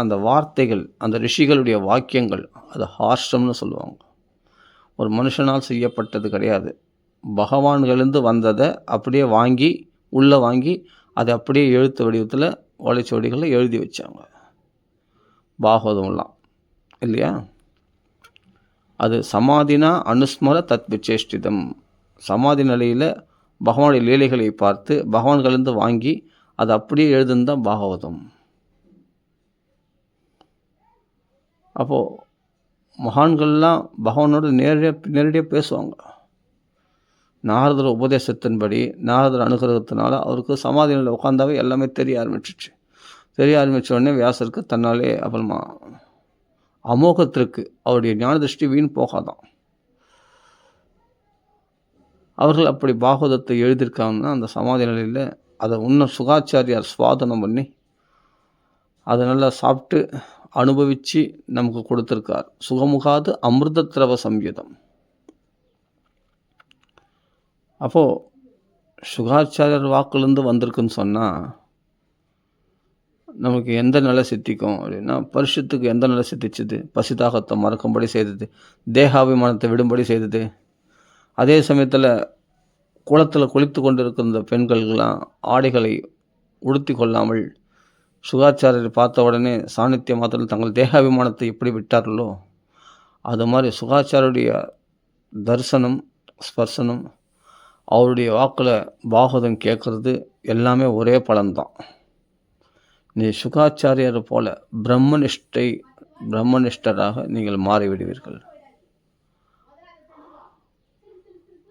அந்த வார்த்தைகள், அந்த ரிஷிகளுடைய வாக்கியங்கள், அது ஹார்ஷம்னு சொல்லுவாங்க. ஒரு மனுஷனால் செய்யப்பட்டது கிடையாது. பகவான்களிருந்து வந்ததை அப்படியே வாங்கி, உள்ளே வாங்கி, அதை அப்படியே எழுத்து வடிவத்தில் ஓலைச்சுவடிகளில் எழுதி வச்சாங்க. பாகவதம்லாம் இல்லையா? அது சமாதினா அனுஸ்மர தத் விசேஷ்டிதம். சமாதி நிலையில் பகவானுடைய லீலைகளை பார்த்து பகவான்களிருந்து வாங்கி அதை அப்படியே எழுதுன்னு தான் பாகவதம். அப்போது மகான்கள்லாம் பகவானோடு நேரடியாக பேசுவாங்க. நாரதர் உபதேசத்தின்படி, நாரதர் அனுகிரகத்தினால அவருக்கு சமாதி நிலையில் உட்காந்தாவே எல்லாமே தெரிய ஆரம்பிச்சிச்சு. தெரிய ஆரம்பித்த உடனே வியாசருக்கு தன்னாலே அப்புறமா அமோகத்திற்கு அவருடைய ஞான திருஷ்டி வீண் போகாதான். அவர்கள் அப்படி பாகவதத்தை எழுதியிருக்காங்கன்னா அந்த சமாதி நிலையில் அதை இன்னும் சுகாச்சாரியார் சுவாதனம் பண்ணி அதை நல்லா சாப்பிட்டு அனுபவித்து நமக்கு கொடுத்துருக்கார். சுகமுகாது அமிர்தத்ரவ சம்யுதம். அப்போது சுகாச்சாரியர் வாக்குலேருந்து வந்திருக்குன்னு சொன்னால் நமக்கு எந்த நிலை சித்திக்கும் அப்படின்னா, பரிசுத்துக்கு எந்த நிலை சித்திச்சுது? பசிதாகத்தை மறக்கும்படி செய்தது, தேகாபிமானத்தை விடும்படி செய்தது. அதே சமயத்தில் குளத்தில் குளித்து கொண்டு இருக்கிற பெண்கள்லாம் ஆடைகளை உடுத்தி கொள்ளாமல் சுகாச்சாரியரை பார்த்த உடனே சாநித்திய மாத்திரம் தங்கள் தேகாபிமானத்தை எப்படி விட்டார்களோ அது மாதிரி சுகாச்சாரியுடைய தரிசனம், ஸ்பர்சனம், அவருடைய வாக்கில் பாகவதம் கேட்குறது எல்லாமே ஒரே பலன்தான். நீ சுகாச்சாரியர் போல பிரம்மனிஷ்டராக நீங்கள் மாறிவிடுவீர்கள்.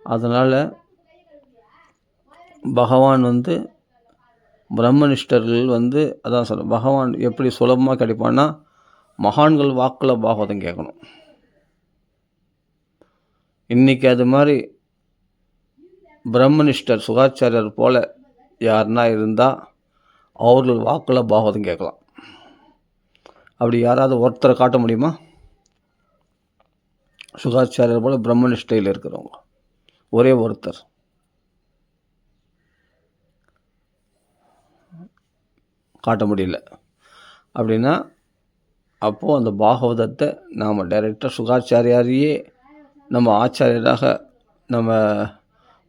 அதனால் பகவான் பிரம்மனிஷ்டர்கள் அதான் சொல்ல, பகவான் எப்படி சுலபமாக கிடைப்பான்னா மகான்கள் வாக்கில் பாகவதம் கேட்கணும். இன்றைக்கி அது மாதிரி பிரம்மனிஷ்டர் சுகாச்சாரியர் போல் யாருன்னா இருந்தால் அவர்கள் வாக்கில் பாகவதம் கேட்கலாம். அப்படி யாராவது ஒருத்தரை காட்ட முடியுமா? சுகாச்சாரியர் போல் பிரம்மனிஷ்டையில் இருக்கிறவங்க ஒரே ஒருத்தர். காட்ட முடியல அப்படின்னா அப்போது அந்த பாகவதத்தை நாம் டைரெக்டாக சுகாச்சாரியாரையே நம்ம ஆச்சாரியராக, நம்ம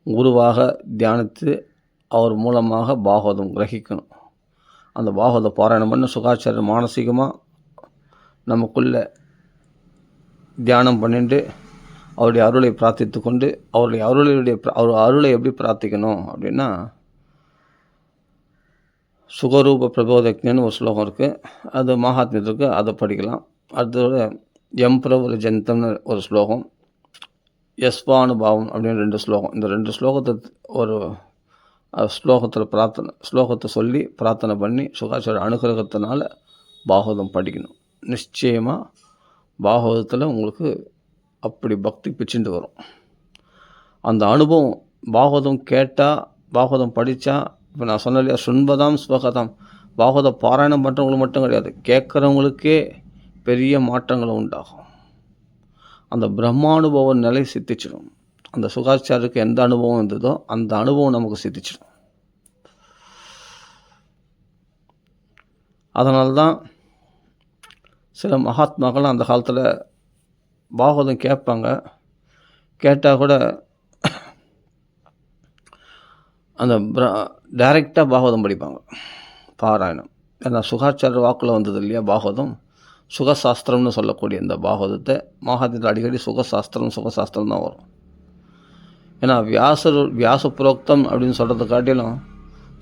குருவாக தியானித்து அவர் மூலமாக பாகவதம் கிரகிக்கணும். அந்த பாகவத பாராயணம் பண்ண சுகாச்சாரியர் மானசீகமாக நமக்குள்ளே தியானம் பண்ணிட்டு அவருடைய அருளை பிரார்த்தித்து கொண்டு அவர் அருளை எப்படி பிரார்த்திக்கணும் அப்படின்னா, சுகரூப பிரபோதக்ஞன்னு ஒரு ஸ்லோகம் இருக்குது, அது மகாத்மியத்துக்கு, அதை படிக்கலாம். அடுத்தது எம்பிரவர ஜந்தம்னு ஒரு ஸ்லோகம், யஸ்வானுபாவம் அப்படின்னு 2 ஸ்லோகம். இந்த 2 ஸ்லோகத்தை ஒரு ஸ்லோகத்தை சொல்லி பிரார்த்தனை பண்ணி சுகாச்சாரிய அனுகிரகத்தினால பாகவதம் படிக்கணும். நிச்சயமாக பாகவதத்தில் உங்களுக்கு அப்படி பக்தி பிச்சுட்டு வரும். அந்த அனுபவம் பாகவதம் கேட்டால், பாகவதம் படித்தா, இப்போ நான் சொன்ன இல்லையா, சுன்பதாம் ஸ்வகதாம், பாகவத பாராயணம் பண்ணுறவங்களுக்கு மட்டும் கிடையாது, கேட்குறவங்களுக்கே பெரிய மாற்றங்கள் உண்டாகும். அந்த பிரம்மானுபவ நிலை சித்திச்சிடும். அந்த சுகாச்சாரியருக்கு எந்த அனுபவம் இருந்ததோ அந்த அனுபவம் நமக்கு சித்திச்சிடும். அதனால்தான் சில மகாத்மாக்கள் அந்த காலத்தில் பாகவதம் கேட்பாங்க. கேட்டால் கூட அந்த டைரெக்டாக பாகவதம் படிப்பாங்க, பாராயணம். ஏன்னா சுகாச்சார வாக்கில் வந்தது இல்லையா பாகவதம், சுகசாஸ்திரம்னு சொல்லக்கூடிய இந்த பாகவதத்தை மகாத்மத்தில் அடிக்கடி சுகசாஸ்திரம் தான் வரும். ஏன்னா வியாச புரோக்தம் அப்படின்னு சொல்கிறத காட்டிலும்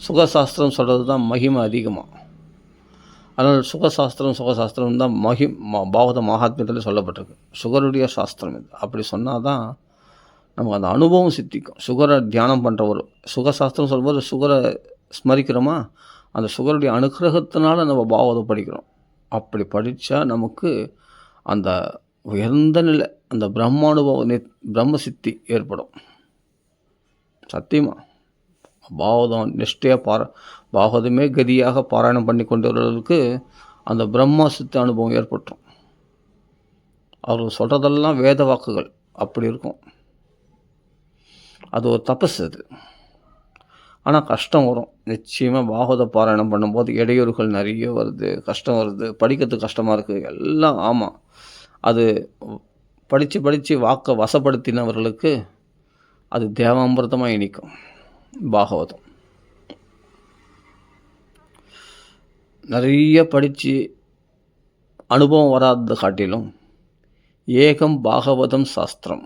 சுகசாஸ்திரம் சொல்கிறது தான் மகிமை அதிகமாக. அதனால் சுகசாஸ்திரம் தான் பாகவத மகாத்மியத்தில் சொல்லப்பட்டிருக்கு. சுகருடைய சாஸ்திரம் இது. அப்படி சொன்னால் தான் நமக்கு அந்த அனுபவம் சித்திக்கும். சுகரை தியானம் பண்ணுறவர் சுகசாஸ்திரம் சொல்லும்போது சுகரை ஸ்மரிக்கிறோமா, அந்த சுகருடைய அனுகிரகத்தினால நம்ம பாகவதம் படிக்கிறோம். அப்படி படித்தா நமக்கு அந்த உயர்ந்த நிலை, அந்த பிரம்ம சித்தி ஏற்படும். சத்தியமாக பாகவதம் நிஷ்டையாக பாகவதமே கதியாக பாராயணம் பண்ணி கொண்டவர்களுக்கு அந்த பிரம்ம சித்த அனுபவம் ஏற்பட்டுரும். அவர்கள் சொல்கிறதெல்லாம் வேத வாக்குகள் அப்படி இருக்கும். அது ஒரு தபஸ். ஆனால் கஷ்டம் வரும். நிச்சயமாக பாகவத பாராயணம் பண்ணும்போது இடையூறுகள் நிறைய வருது, கஷ்டம் வருது, படிக்கிறதுக்கு கஷ்டமாக இருக்குது, எல்லாம் ஆமாம். அது படித்து படித்து வாக்கை வசப்படுத்தினவர்களுக்கு அது தேவாமிர்தமாக இனிக்கும் பாகவதம். நிறைய படித்து அனுபவம் வராததை காட்டிலும் ஏகம் பாகவதம் சாஸ்திரம்,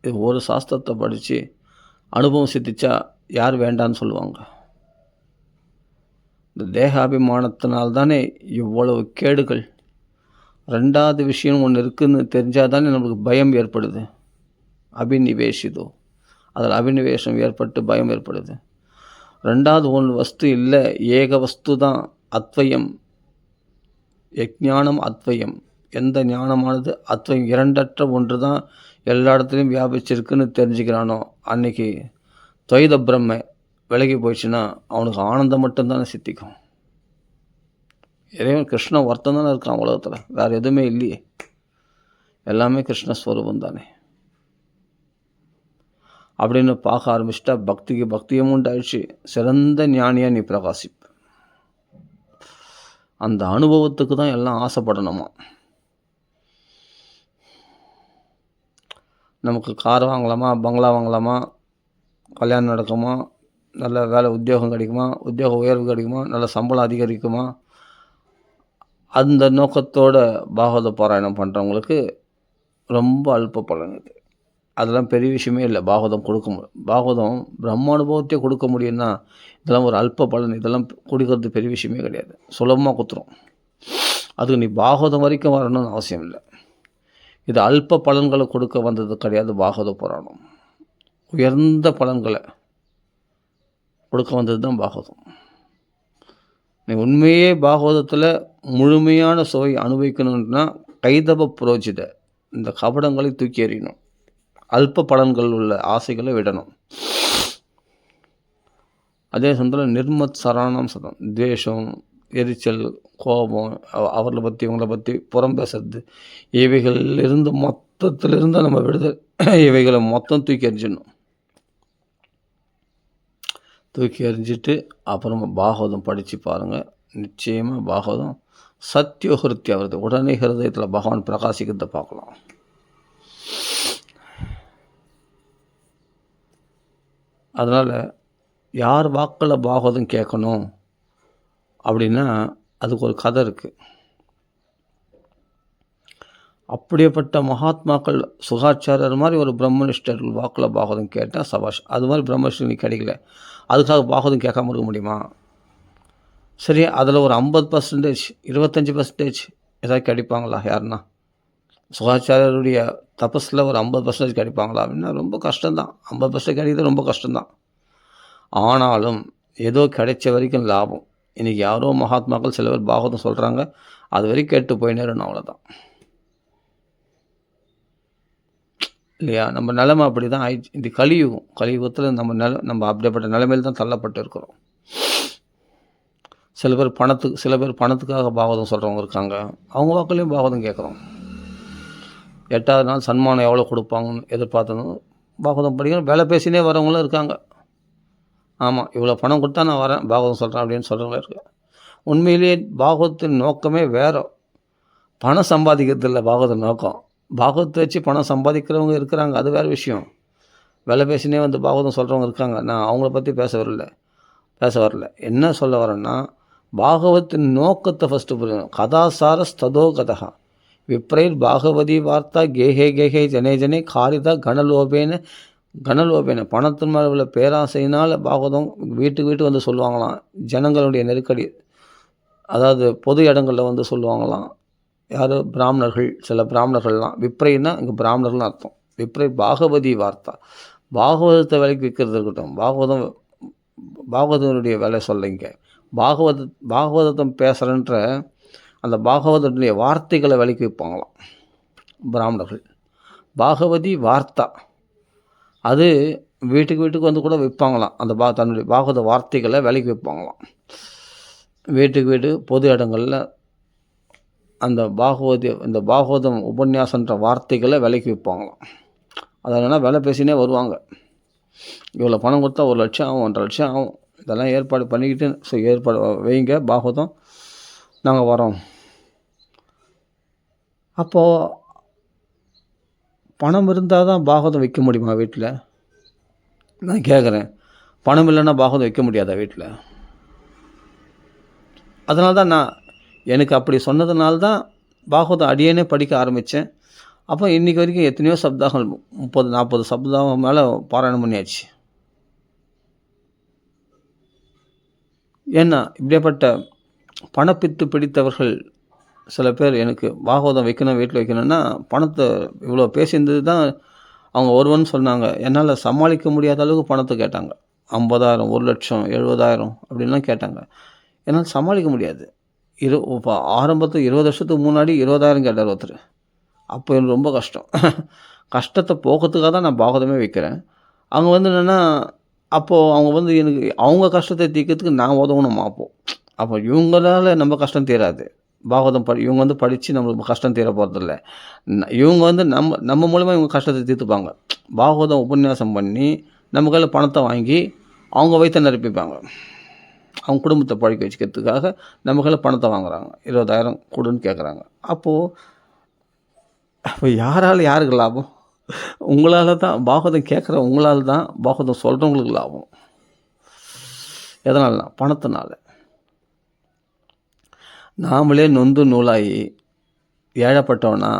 இது ஒரு சாஸ்திரத்தை படித்து அனுபவம் சித்திச்சா யார் வேண்டான்னு சொல்லுவாங்க? இந்த தேகாபிமானத்தினால்தானே இவ்வளவு கேடுகள். ரெண்டாவது விஷயம் ஒன்று இருக்குதுன்னு தெரிஞ்சால் தானே நம்மளுக்கு பயம் ஏற்படுது. அபினிவேஷிதோ, அதில் அபினிவேஷம் ஏற்பட்டு பயம் ஏற்படுது. ரெண்டாவது ஒன்று வஸ்து இல்லை, ஏக வஸ்து தான், அத்வயம். யஜ்ஞானம் அத்வயம், எந்த ஞானமானது அத்வயம், இரண்டற்ற ஒன்று தான் எல்லா இடத்துலையும் வியாபிச்சிருக்குன்னு தெரிஞ்சுக்கிறானோ அன்றைக்கி துவைத பிரம்ம விலகி போயிடுச்சுன்னா அவனுக்கு ஆனந்தம் மட்டும்தானே சித்திக்கும். இறைவன் கிருஷ்ண ஒருத்தம் தானே இருக்கான் உலகத்தில், வேறு எதுவுமே இல்லையே, எல்லாமே கிருஷ்ணஸ்வரூபம் தானே. அப்படின்னு பார்க்க ஆரம்பிச்சிட்டா பக்திக்கு பக்தியும் உண்டாயிடுச்சு, சிறந்த ஞானியாக நீ பிரகாசிப்ப. அந்த அனுபவத்துக்கு தான் எல்லாம் ஆசைப்படணுமா. நமக்கு கார் வாங்கலாமா, பங்களா வாங்கலாமா, கல்யாணம் நடக்குமா, நல்ல வேலை உத்தியோகம் கிடைக்குமா, உத்தியோக உயர்வு கிடைக்குமா, நல்ல சம்பளம் அதிகரிக்குமா, அந்த நோக்கத்தோடு பாகவத பாராயணம் பண்ணுறவங்களுக்கு ரொம்ப அல்ப பலன் இது. அதெல்லாம் பெரிய விஷயமே இல்லை. பாகவதம் கொடுக்க முடியும், பாகவதம் பிரம்மானுபவத்தையே கொடுக்க முடியும்னா இதெல்லாம் ஒரு அல்ப பலன், இதெல்லாம் கொடுக்கறது பெரிய விஷயமே கிடையாது, சுலபமாக கொடுத்துரும். அதுக்கு நீ பாகவதம் வரைக்கும் வரணும்னு அவசியம் இல்லை. இது அல்ப பலன்களை கொடுக்க வந்தது கிடையாது. பாகவத புராணம் உயர்ந்த பலன்களை கொடுக்க வந்தது தான் பாகவதம். நீ உண்மையே பாகவதத்தில் முழுமையான சுவை அனுபவிக்கணும்னா கைதவ புரோஜித, இந்த கபடங்களை தூக்கி எறியணும், அல்ப பலன்கள் உள்ள ஆசைகளை விடணும். அதே சமயத்தில் நிர்மத் சரணம் சதம், துவேஷம், எரிச்சல், கோபம், அவர்களை பற்றி இவங்களை பற்றி புறம் பேசுறது, இவைகளிலிருந்து மொத்தத்திலிருந்து நம்ம விடுதல், இவைகளை மொத்தம் தூக்கி எறிஞ்சிடணும். தூக்கி எறிஞ்சிட்டு அப்புறமா பாகவதம் படித்து பாருங்கள். நிச்சயமாக பாகவதம் சத்தியோகிருத்தி ஆகிறது. உடனே ஹிருதயத்தில் பகவான் பிரகாசிக்கிறத பார்க்கலாம். அதனால் யார் வாக்கில் பாகவதம் கேட்கணும் அப்படின்னா அதுக்கு ஒரு கதை இருக்குது. அப்படியேப்பட்ட மகாத்மாக்கள் சுகாச்சாரியர் மாதிரி ஒரு பிரம்மனிஷ்டர்கள் வாக்கில் பாகவதம் கேட்டால் சபாஷ். அது மாதிரி பிரம்மனிஷ்டர் நீ கிடைக்கல, அதுக்காக பாகவதம் கேட்காம இருக்க முடியுமா? சரி, அதில் ஒரு 50%, 25% ஏதாவது கிடைப்பாங்களா? யாருன்னா சுகாச்சாரியருடைய தபஸில் ஒரு 50% கிடைப்பாங்களா அப்படின்னா ரொம்ப கஷ்டம்தான். 50% கிடைக்கிறது ரொம்ப கஷ்டம்தான். ஆனாலும் ஏதோ கிடைச்ச வரைக்கும் லாபம். இன்றைக்கி யாரோ மகாத்மாக்கள் சில பேர் பாகவதம் சொல்கிறாங்க, அது வரைக்கும் கேட்டு போயினேருன்னு, அவ்வளோதான் இல்லையா? நம்ம நிலைமை அப்படி தான் ஆயிடுச்சு. இந்த கலியுகத்தில் நம்ம அப்படிப்பட்ட நிலைமையில் தான் தள்ளப்பட்டு இருக்கிறோம். சில பேர் பணத்துக்காக பாகவதம் சொல்கிறவங்க இருக்காங்க, அவங்க வாக்குலேயும் பாகவதம் கேட்குறோம். 8வது நாள் சன்மானம் எவ்வளோ கொடுப்பாங்கன்னு எதிர்பார்த்தனும் பாகவதம் படிக்கணும், வேலை பேசினே வரவங்களும் இருக்காங்க. ஆமாம், இவ்வளோ பணம் கொடுத்தா நான் வரேன் பாகவதம் சொல்கிறேன் அப்படின்னு சொல்கிறவங்க இருக்கு. உண்மையிலேயே பாகவத்தின் நோக்கமே வேறு. பணம் சம்பாதிக்கிறது இல்லை பாகவத நோக்கம். பாகவத்தை வச்சு பணம் சம்பாதிக்கிறவங்க இருக்கிறாங்க, அது வேறு விஷயம். வேலை பேசினே வந்து பாகவதம் சொல்கிறவங்க இருக்காங்க. நான் அவங்கள பற்றி பேச வரல. என்ன சொல்ல வரேன்னா, பாகவத்தின் நோக்கத்தை ஃபஸ்ட்டு புரியணும். கதாசார ஸ்ததோ கதா விப்ரைர் பாகவதி வார்த்தா கேஹே ஜனே ஜனே காரிதா கனலோபேன பணத்தின் மேலே உள்ள பேராசையினால் பாகவதம் வீட்டுக்கு வந்து சொல்லுவாங்களாம். ஜனங்களுடைய நெருக்கடி, அதாவது பொது இடங்களில் வந்து சொல்லுவாங்களாம். யார்? பிராமணர்கள், சில பிராமணர்கள்லாம். விப்ரைன்னா இங்கே பிராமணர்கள்னு அர்த்தம். விப்ரை பாகவதி வார்த்தா, பாகவதத்தை விலைக்கு விற்கிறது இருக்கட்டும், பாகவதனுடைய வேலை சொல்லிங்க. பாகவதம் பேசுகிறன்ற அந்த பாகவதனுடைய வார்த்தைகளை விலைக்கு விற்பாங்களாம் பிராமணர்கள். பாகவதி வார்த்தா அது வீட்டுக்கு வந்து கூட விற்பாங்களாம். அந்த தன்னுடைய பாகவத வார்த்தைகளை விலைக்கு விற்பாங்களாம். வீட்டுக்கு பொது இடங்களில் அந்த பாகவதம் உபன்யாசன்ற வார்த்தைகளை விலைக்கு விற்பாங்களாம். அதனால் விலை பேசினே வருவாங்க. இவ்வளோ பணம் கொடுத்தா 1,00,000 ஆகும், 1,50,000 ஆகும். இதெல்லாம் ஏற்பாடு பண்ணிக்கிட்டு ஏற்பாடு வைங்க பாகவதம், நாங்கள் வரோம். அப்போது பணம் இருந்தால் தான் பாகவதம் வைக்க முடியுமா வீட்டில்? நான் கேட்குறேன். பணம் இல்லைன்னா பாகவதம் வைக்க முடியாதா வீட்டில்? அதனால தான் எனக்கு அப்படி சொன்னதுனால தான் பாகவதம் அடியேனே படிக்க ஆரம்பித்தேன். அப்போ இன்றைக்கி வரைக்கும் எத்தனையோ சப்தாகங்கள் 30-40 சப்தாகம் மேலே பாராயணம் பண்ணியாச்சு. ஏன்னா இப்படியாப்பட்ட பணப்பித்து பிடித்தவர்கள் சில பேர் எனக்கு பாகவதம் வைக்கணும், வீட்டில் வைக்கணும்னா பணத்தை இவ்வளோ பேசியிருந்தது தான் அவங்க ஒருவன் சொன்னாங்க. என்னால் சமாளிக்க முடியாத அளவுக்கு பணத்தை கேட்டாங்க. 50,000, 1,00,000, 70,000 அப்படின்லாம் கேட்டாங்க. என்னால் சமாளிக்க முடியாது. இப்போ ஆரம்பத்தில் 20 வருஷத்துக்கு முன்னாடி 20,000 கேட்டார் ஒருத்தர். அப்போ எனக்கு ரொம்ப கஷ்டம். கஷ்டத்தை போக்கிறதுக்காக தான் நான் பாகவதமே வைக்கிறேன். அவங்க என்னென்னா, அப்போது அவங்க எனக்கு அவங்க கஷ்டத்தை தீர்க்கிறதுக்கு நான் உதவணும் அப்போது. அப்போ இவங்களால நம்ம கஷ்டம் தீராது. பாகவதம் இவங்க படித்து நம்மளுக்கு கஷ்டம் தீர போகிறதில்ல. இவங்க நம்ம மூலமாக இவங்க கஷ்டத்தை தீர்த்துப்பாங்க. பாகவதம் உபன்யாசம் பண்ணி நம்ம கையில் பணத்தை வாங்கி அவங்க வயிற்றை நிரப்பிப்பாங்க. அவங்க குடும்பத்தை பழிக்க வச்சுக்கிறதுக்காக நம்ம கையில் பணத்தை வாங்குறாங்க. 20,000 கொடுன்னு கேட்குறாங்க. அப்போ யாருக்கு லாபம்? உங்களால் தான் பாகவதம் கேட்குற உங்களால் தான் பாகவதம் சொல்கிறவங்களுக்கு லாபம். எதனால்னா பணத்தினால. நாமளே நொந்து நூலாகி ஏழைப்பட்டோன்னா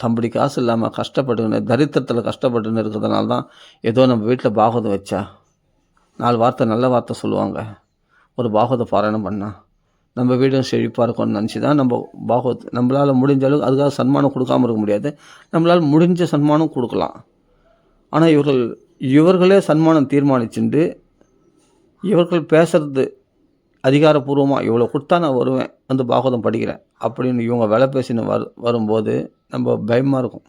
தம்படி காசு இல்லாமல் கஷ்டப்பட்டுன்னு தரித்திரத்தில் கஷ்டப்பட்டுன்னு இருக்கிறதுனால தான் ஏதோ நம்ம வீட்டில் பாகவதம் வச்சா 4 வார்த்தை நல்ல வார்த்தை சொல்லுவாங்க, ஒரு பாகவத பாராயணம் பண்ணால் நம்ம வீடும் செழிப்பாக இருக்கும்னு நினச்சி தான் நம்ம நம்மளால் முடிஞ்ச அளவுக்கு அதுக்காக சன்மானம் கொடுக்காமல் இருக்க முடியாது. நம்மளால் முடிஞ்ச சன்மானம் கொடுக்கலாம். ஆனால் இவர்களே சன்மானம் தீர்மானிச்சுட்டு இவர்கள் பேசுகிறது அதிகாரப்பூர்வமாக இவ்வளோ கொடுத்தா நான் வருவேன், பாகவதம் படிக்கிறேன் அப்படின்னு இவங்க விலை பேசின்னு வரும்போது நம்ம பயமாக இருக்கும்.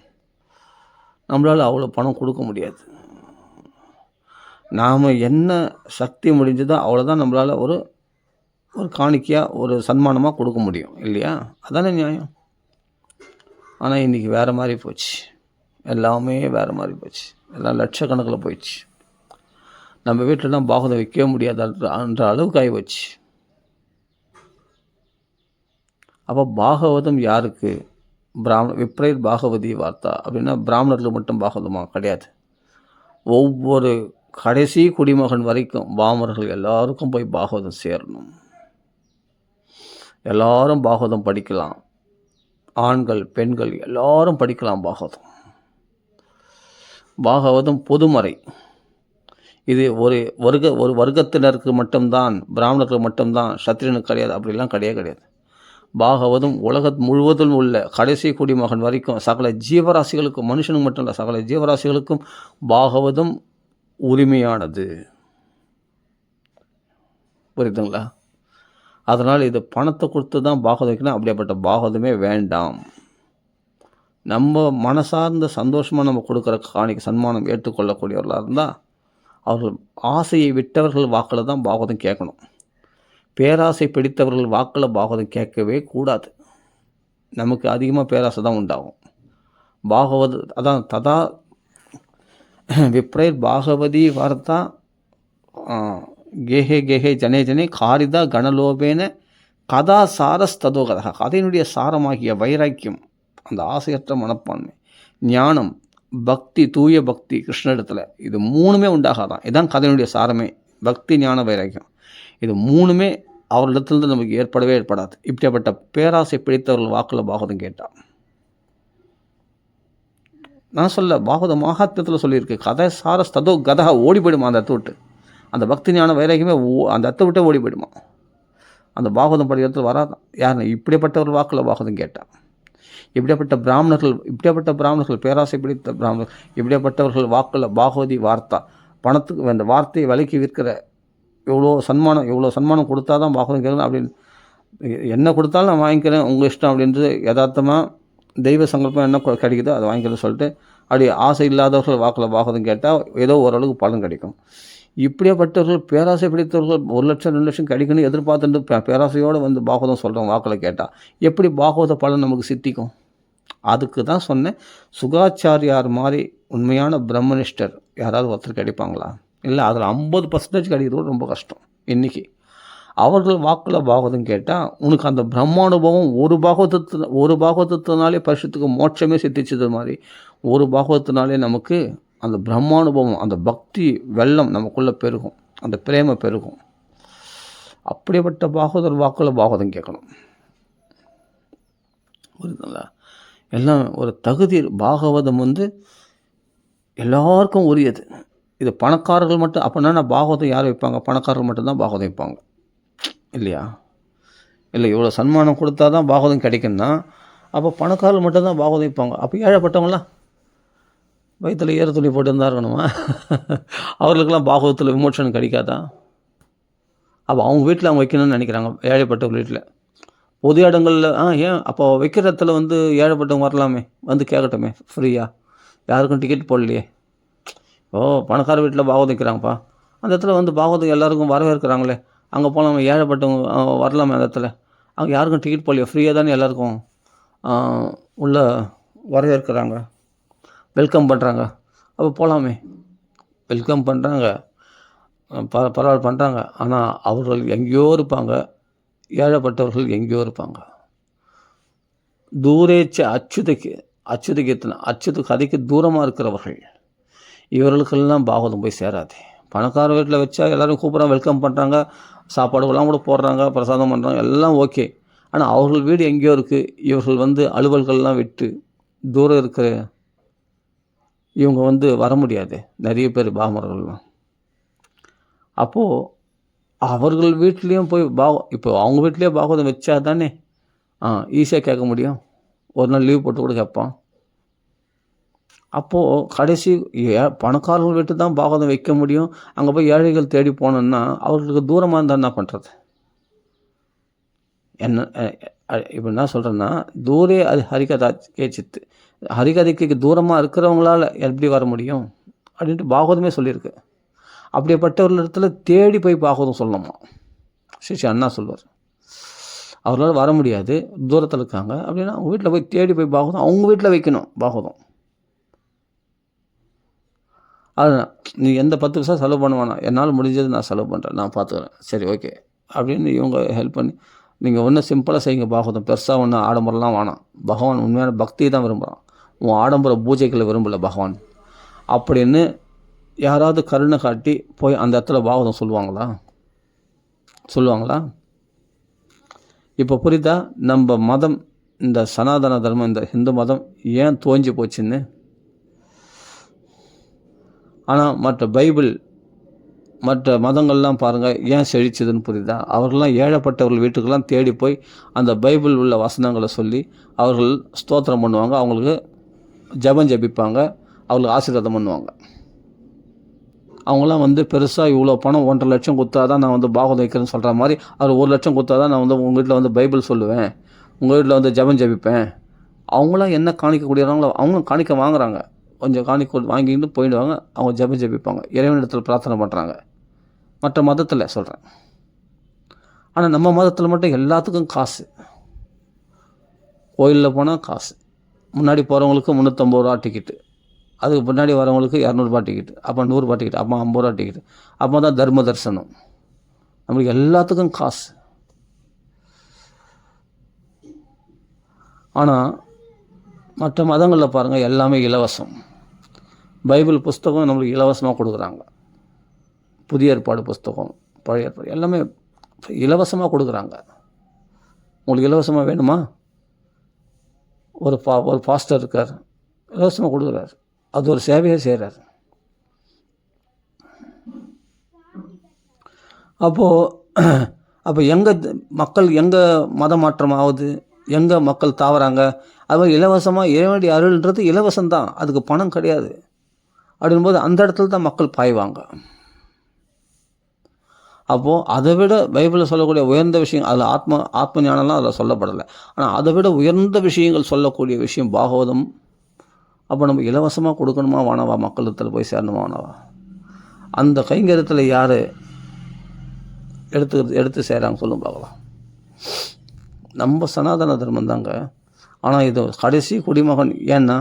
நம்மளால் அவ்வளோ பணம் கொடுக்க முடியாது. நாம் என்ன சக்தி முடிஞ்சதோ அவ்வளோதான் நம்மளால் ஒரு காணிக்கையாக ஒரு சன்மானமாக கொடுக்க முடியும் இல்லையா? அதானே நியாயம். ஆனால் இன்றைக்கி வேறு மாதிரி போச்சு. எல்லாமே வேறு மாதிரி போச்சு. எல்லாம் லட்சக்கணக்கில் போயிடுச்சு. நம்ம வீட்டிலலாம் பாகவதம் வைக்கவே முடியாதுன்ற அளவுக்கு ஆகி போச்சு. அப்போ பாகவதம் யாருக்கு? விப்ரைர் பாகவதி வார்த்தா அப்படின்னா பிராமணர்களுக்கு மட்டும் பாகவதமா? கிடையாது. ஒவ்வொரு கடைசி குடிமகன் வரைக்கும் பாமர்கள் எல்லாருக்கும் போய் பாகவதம் சேரணும். எல்லாரும் பாகவதம் படிக்கலாம். ஆண்கள் பெண்கள் எல்லாரும் படிக்கலாம் பாகவதம். பாகவதம் பொதுமறை. இது ஒரு வர்க்கத்தினருக்கு மட்டும்தான், பிராமணர்களுக்கு மட்டும்தான், சத்திரியனுக்கு கிடையாது, அப்படிலாம் கிடையாது. பாகவதம் முழுவதும் உள்ள கடைசி குடிமகன் வரைக்கும் சகல ஜீவராசிகளுக்கும், மனுஷனுக்கு மட்டும் இல்லை, சகல ஜீவராசிகளுக்கும் பாகவதம் உரிமையானது. புரியுதுங்களா? அதனால் இது பணத்தை கொடுத்து தான் பாகவதம் வைக்கணும், அப்படியேப்பட்ட பாகவதமே வேண்டாம். நம்ம மனசார்ந்த சந்தோஷமாக நம்ம கொடுக்குற காணிக்கு சன்மானம் ஏற்றுக்கொள்ளக்கூடியவர்களாக இருந்தால் அவர்கள் ஆசையை விட்டவர்கள் வாக்கில் தான் பாகவதம் கேட்கணும். பேராசை பிடித்தவர்கள் வாக்கில் பாகவதம் கேட்கவே கூடாது. நமக்கு அதிகமாக பேராசை தான் உண்டாகும். அதான் ததா விப்ரைர் பாகவதி வார்த்தா கேஹே கேஹே ஜனே ஜனே காரிதா கணலோபேன கதா சாரஸ்ததோ கதா. கதையினுடைய சாரமாகிய வைராக்கியம், அந்த ஆசையற்ற மனப்பான்மை, ஞானம், பக்தி, தூய பக்தி கிருஷ்ணனிடத்தில், இது 3மே உண்டாகாதான். இதுதான் கதையினுடைய சாரமே. பக்தி, ஞான, வைராக்கியம், இது 3மே அவர்களிடத்துலேருந்து நமக்கு ஏற்படாது. இப்படிப்பட்ட பேராசை பிடித்தவர்கள் வாக்கில் பாகவதம் கேட்டான். நான் சொல்ல பாகவத மகாத்மியத்தில் சொல்லியிருக்கு, கதை சாரஸ்ததோ கதா, ஓடி போயிடுமா அந்த அத்தை விட்டு. அந்த பக்தி ஞான வைராக்கியமே அந்த அத்தை விட்டே ஓடி போயிடுமா. அந்த பாகவதம் படிக்கிறதுல வராதான். யாருன்னு இப்படிப்பட்டவர்கள் வாக்கில் பாகவதம் கேட்டான். இப்படிப்பட்ட பிராமணர்கள், பேராசை பிடித்த பிராமணர்கள், இப்படிப்பட்டவர்கள் வாக்கில் பாகவதி வார்த்தா, பணத்துக்கு அந்த வார்த்தையை விலைக்கு விற்கிற இவ்வளோ சன்மானம் கொடுத்தா தான் பாகவதம் கேட்கணும் அப்படின்னு, என்ன கொடுத்தாலும் நான் வாங்கிக்கிறேன், உங்கள் இஷ்டம் அப்படின்றது யதார்த்தமாக தெய்வ சங்கல்பம் என்ன கிடைக்குதோ அதை வாங்கிக்கிறேன்னு சொல்லிட்டு அப்படி ஆசை இல்லாதவர்கள் வாக்கில் பாகவதம் கேட்டால் ஏதோ ஓரளவுக்கு பலன் கிடைக்கும். இப்படியாப்பட்டவர்கள் பேராசை பிடித்தவர்கள் 1,00,000 2,00,000 கிடைக்கணும்னு எதிர்பார்த்துட்டு பேராசையோடு பாகவதம் சொல்கிறோம் வாக்கில் கேட்டால் எப்படி பாகவத பலன் நமக்கு சித்திக்கும்? அதுக்கு தான் சொன்னேன், சுகாச்சாரியார் மாதிரி உண்மையான பிரம்மனிஷ்டர் யாராவது ஒருத்தர் கிடைப்பாங்களா? இல்லை, அதில் 50% கிடைக்கிறது ரொம்ப கஷ்டம் இன்றைக்கி. அவர்கள் வாக்கில் பாகவதம் கேட்டால் உனக்கு அந்த பிரம்மானுபவம் ஒரு பாகவதத்தினாலே பரிசுத்துக்கு மோட்சமே சித்திச்சது மாதிரி ஒரு பாகவத்தினாலே நமக்கு அந்த பிரம்மானுபவம், அந்த பக்தி வெள்ளம் நமக்குள்ளே பெருகும், அந்த பிரேம பெருகும். அப்படிப்பட்ட பாகவதர் வாக்கில் பாகவதம் கேட்கணும். புரியுதுங்களா? எல்லாம் ஒரு தகுதி. பாகவதம் எல்லாருக்கும் உரியது. இது பணக்காரர்கள் மட்டும் அப்படின்னா பாகவதம் யார் வைப்பாங்க? பணக்காரர்கள் மட்டும்தான் பாகவதம் வைப்பாங்க இல்லையா? இல்லை, இவ்வளோ சன்மானம் கொடுத்தா தான் பாகவதம் கிடைக்குன்னா அப்போ பணக்காரர்கள் மட்டும்தான் பாகவதம் வைப்பாங்க. அப்போ ஏழைப்பட்டவங்களாம் வயிற்றில் ஏற துணி போட்டு இருந்தால் இருக்கணுமா? அவர்களுக்கெல்லாம் பாகவதத்தில் விமோசனம் கிடைக்காதா? அப்போ அவங்க வீட்டில் அவங்க வைக்கணும்னு நினைக்கிறாங்க, ஏழைப்பட்டவங்க வீட்டில். பொது இடங்களில் ஏன் அப்போ வைக்கிற இடத்துல ஏழைப்பட்டவங்க வரலாமே, கேட்கட்டுமே ஃப்ரீயாக. யாருக்கும் டிக்கெட் போடலையே. பணக்கார வீட்டில் பாகவதம் வைக்கிறாங்கப்பா, அந்த இடத்துல பாகவதம் எல்லாருக்கும் வரவேற்கிறாங்களே, அங்கே போனால் ஏழைப்பட்டவங்க வரலாமே அந்த இடத்துல. அங்கே யாருக்கும் டிக்கெட் போடலையே, ஃப்ரீயாக தானே எல்லாருக்கும் உள்ளே வரவேற்கிறாங்க, வெல்கம் பண்ணுறாங்க. அப்போ போகலாமே. வெல்கம் பண்ணுறாங்க, பரவாயில்ல பண்ணுறாங்க. ஆனால் அவர்கள் எங்கேயோ இருப்பாங்க, ஏழைப்பட்டவர்கள் எங்கேயோ இருப்பாங்க. தூரேச்ச அச்சுத கதைக்கு தூரமாக இருக்கிறவர்கள், இவர்களுக்கெல்லாம் பாகவதம் போய் சேராது. பணக்கார வீட்டில் வச்சா எல்லோரும் கூப்பிட்றாங்க, வெல்கம் பண்ணுறாங்க, சாப்பாடுகள்லாம் கூட போடுறாங்க, பிரசாதம் பண்ணுறாங்க, எல்லாம் ஓகே. ஆனால் அவர்கள் வீடு எங்கேயோ இருக்குது. இவர்கள் அலுவல்கள்லாம் விட்டு தூரம் இருக்கிற இவங்க வர முடியாது. நிறைய பேர் பாமரர்கள்லாம். அப்போது அவர்கள் வீட்லேயும் போய் இப்போ அவங்க வீட்லேயே பாகவதம் வச்சா தானே ஈஸியாக கேட்க முடியும். ஒரு நாள் லீவ் போட்டு கூட கேட்பான். அப்போது கடைசி பணக்காரர்கள் வீட்டு தான் பாகவதம் வைக்க முடியும். அங்கே போய் ஏழைகள் தேடி போனோன்னா அவர்களுக்கு தூரமாக இருந்தால் என்ன பண்ணுறது? இப்போ என்ன சொல்கிறேன்னா, தூரே அது ஹரிகதா கேச்சித்து, ஹரிகதைக்கு தூரமாக இருக்கிறவங்களால் எப்படி வர முடியும் அப்படின்ட்டு பாகவதமே சொல்லியிருக்கு. அப்படிப்பட்ட ஒரு இடத்துல தேடி போய் பாகவதம் சொல்லணுமா? ஸ்ரீ அண்ணா சொல்வார், அவர்களால் வர முடியாது, தூரத்தில் இருக்காங்க அப்படின்னா அவங்க வீட்டில் போய் தேடி போய் பாகவதம் அவங்க வீட்டில் வைக்கணும் பாகவதம். அதுதான், நீ எந்த 10 பைசா செலவு பண்ண வேணாம், என்னால் முடிஞ்சது நான் செலவு பண்ணுறேன், நான் பார்த்துக்கிறேன், சரி ஓகே அப்படின்னு இவங்க ஹெல்ப் பண்ணி நீங்கள் ஒன்றும் சிம்பிளாக செய்யுங்க பாகவதம். பெருசாக ஒன்றும் ஆடம்பரம்லாம் வேணாம். பகவான் உண்மையான பக்தியை தான் விரும்புகிறான், உன் ஆடம்பர பூஜைகளை விரும்பலை பகவான் அப்படின்னு யாராவது கருணை காட்டி போய் அந்த இடத்துல பாகவதம் சொல்லுவாங்களா? இப்போ புரியுதா நம்ம மதம், இந்த சனாதன தர்மம், இந்த ஹிந்து மதம் ஏன் தோஞ்சி போச்சுன்னு? ஆனால் மற்ற பைபிள், மற்ற மதங்கள்லாம் பாருங்கள் ஏன் செழிச்சதுன்னு புரியுதா? அவர்கள்லாம் ஏழைப்பட்டவர்கள் வீட்டுக்கெல்லாம் தேடி போய் அந்த பைபிள் உள்ள வசனங்களை சொல்லி அவர்கள் ஸ்தோத்திரம் பண்ணுவாங்க, அவங்களுக்கு ஜெபம் ஜபிப்பாங்க, அவங்களுக்கு ஆசீர்வாதம் பண்ணுவாங்க. அவங்களாம் பெருசாக இவ்வளோ பணம் 1.5 லட்சம் கொடுத்தா தான் நான் பாகவதம் வைக்கிறேன்னு சொல்கிற மாதிரி, அவர் 1 லட்சம் கொடுத்தா தான் நான் உங்கள் வீட்டில் பைபிள் சொல்லுவேன், உங்கள் வீட்டில் ஜெபம் ஜபிப்பேன். அவங்களாம் என்ன காணிக்கக்கூடியவங்களோ அவங்க காணிக்க வாங்குறாங்க, கொஞ்சம் காணிக்க வாங்கிட்டு போயிடுவாங்க, அவங்க ஜெபம் ஜபிப்பாங்க, இறைவனிடத்தில் பிரார்த்தனை பண்ணுறாங்க. மற்ற மதத்தில் சொல்கிறேன். ஆனால் நம்ம மதத்தில் மட்டும் எல்லாத்துக்கும் காசு. கோயிலில் போனால் காசு, முன்னாடி போகிறவங்களுக்கு 350 ரூபா டிக்கெட்டு, அதுக்கு பின்னாடி வரவங்களுக்கு 200 ரூபா டிக்கெட்டு, அப்போ 100 ரூபா டிக்கெட், அப்போ 50 ரூபா டிக்கெட்டு, அப்போ தான் தர்ம தரிசனம். நம்மளுக்கு எல்லாத்துக்கும் காசு. ஆனால் மற்ற மதங்களில் பாருங்கள் எல்லாமே இலவசம். பைபிள் புஸ்தகம் நம்மளுக்கு இலவசமாக கொடுக்குறாங்க, புதிய ஏற்பாடு புஸ்தகம், பழைய ஏற்பாடு எல்லாமே இலவசமாக கொடுக்குறாங்க. உங்களுக்கு இலவசமாக வேணுமா? ஒரு பாஸ்டர் இருக்கார், இலவசமாக கொடுக்குறாரு, அது ஒரு சேவையை செய்கிறார். அப்போ மக்கள் எங்கே மத மாற்றம் ஆகுது, எங்கே மக்கள் தாவறாங்க? அது இலவசமாக இறைவனுடைய அருள்ன்றது இலவசம்தான், அதுக்கு பணம் கிடையாது. அப்படின்போது அந்த இடத்துல தான் மக்கள் பாய்வாங்க. அப்போது அதை விட பைபிளில் சொல்லக்கூடிய உயர்ந்த விஷயம், அதில் ஆத்ம ஞானம்லாம் அதில் சொல்லப்படலை. ஆனால் அதை விட உயர்ந்த விஷயங்கள் சொல்லக்கூடிய விஷயம் பாகவதம். அப்போ நம்ம இலவசமாக கொடுக்கணுமா வானவா? மக்களிடத்தில் போய் சேரணுமா வானவா? அந்த கைங்கரியத்தில் யார் எடுத்து செய்கிறாங்க சொல்லும் பார்க்கலாம். நம்ம சனாதன தர்மம் தாங்க. ஆனால் இது கடைசி குடிமகன். ஏன்னா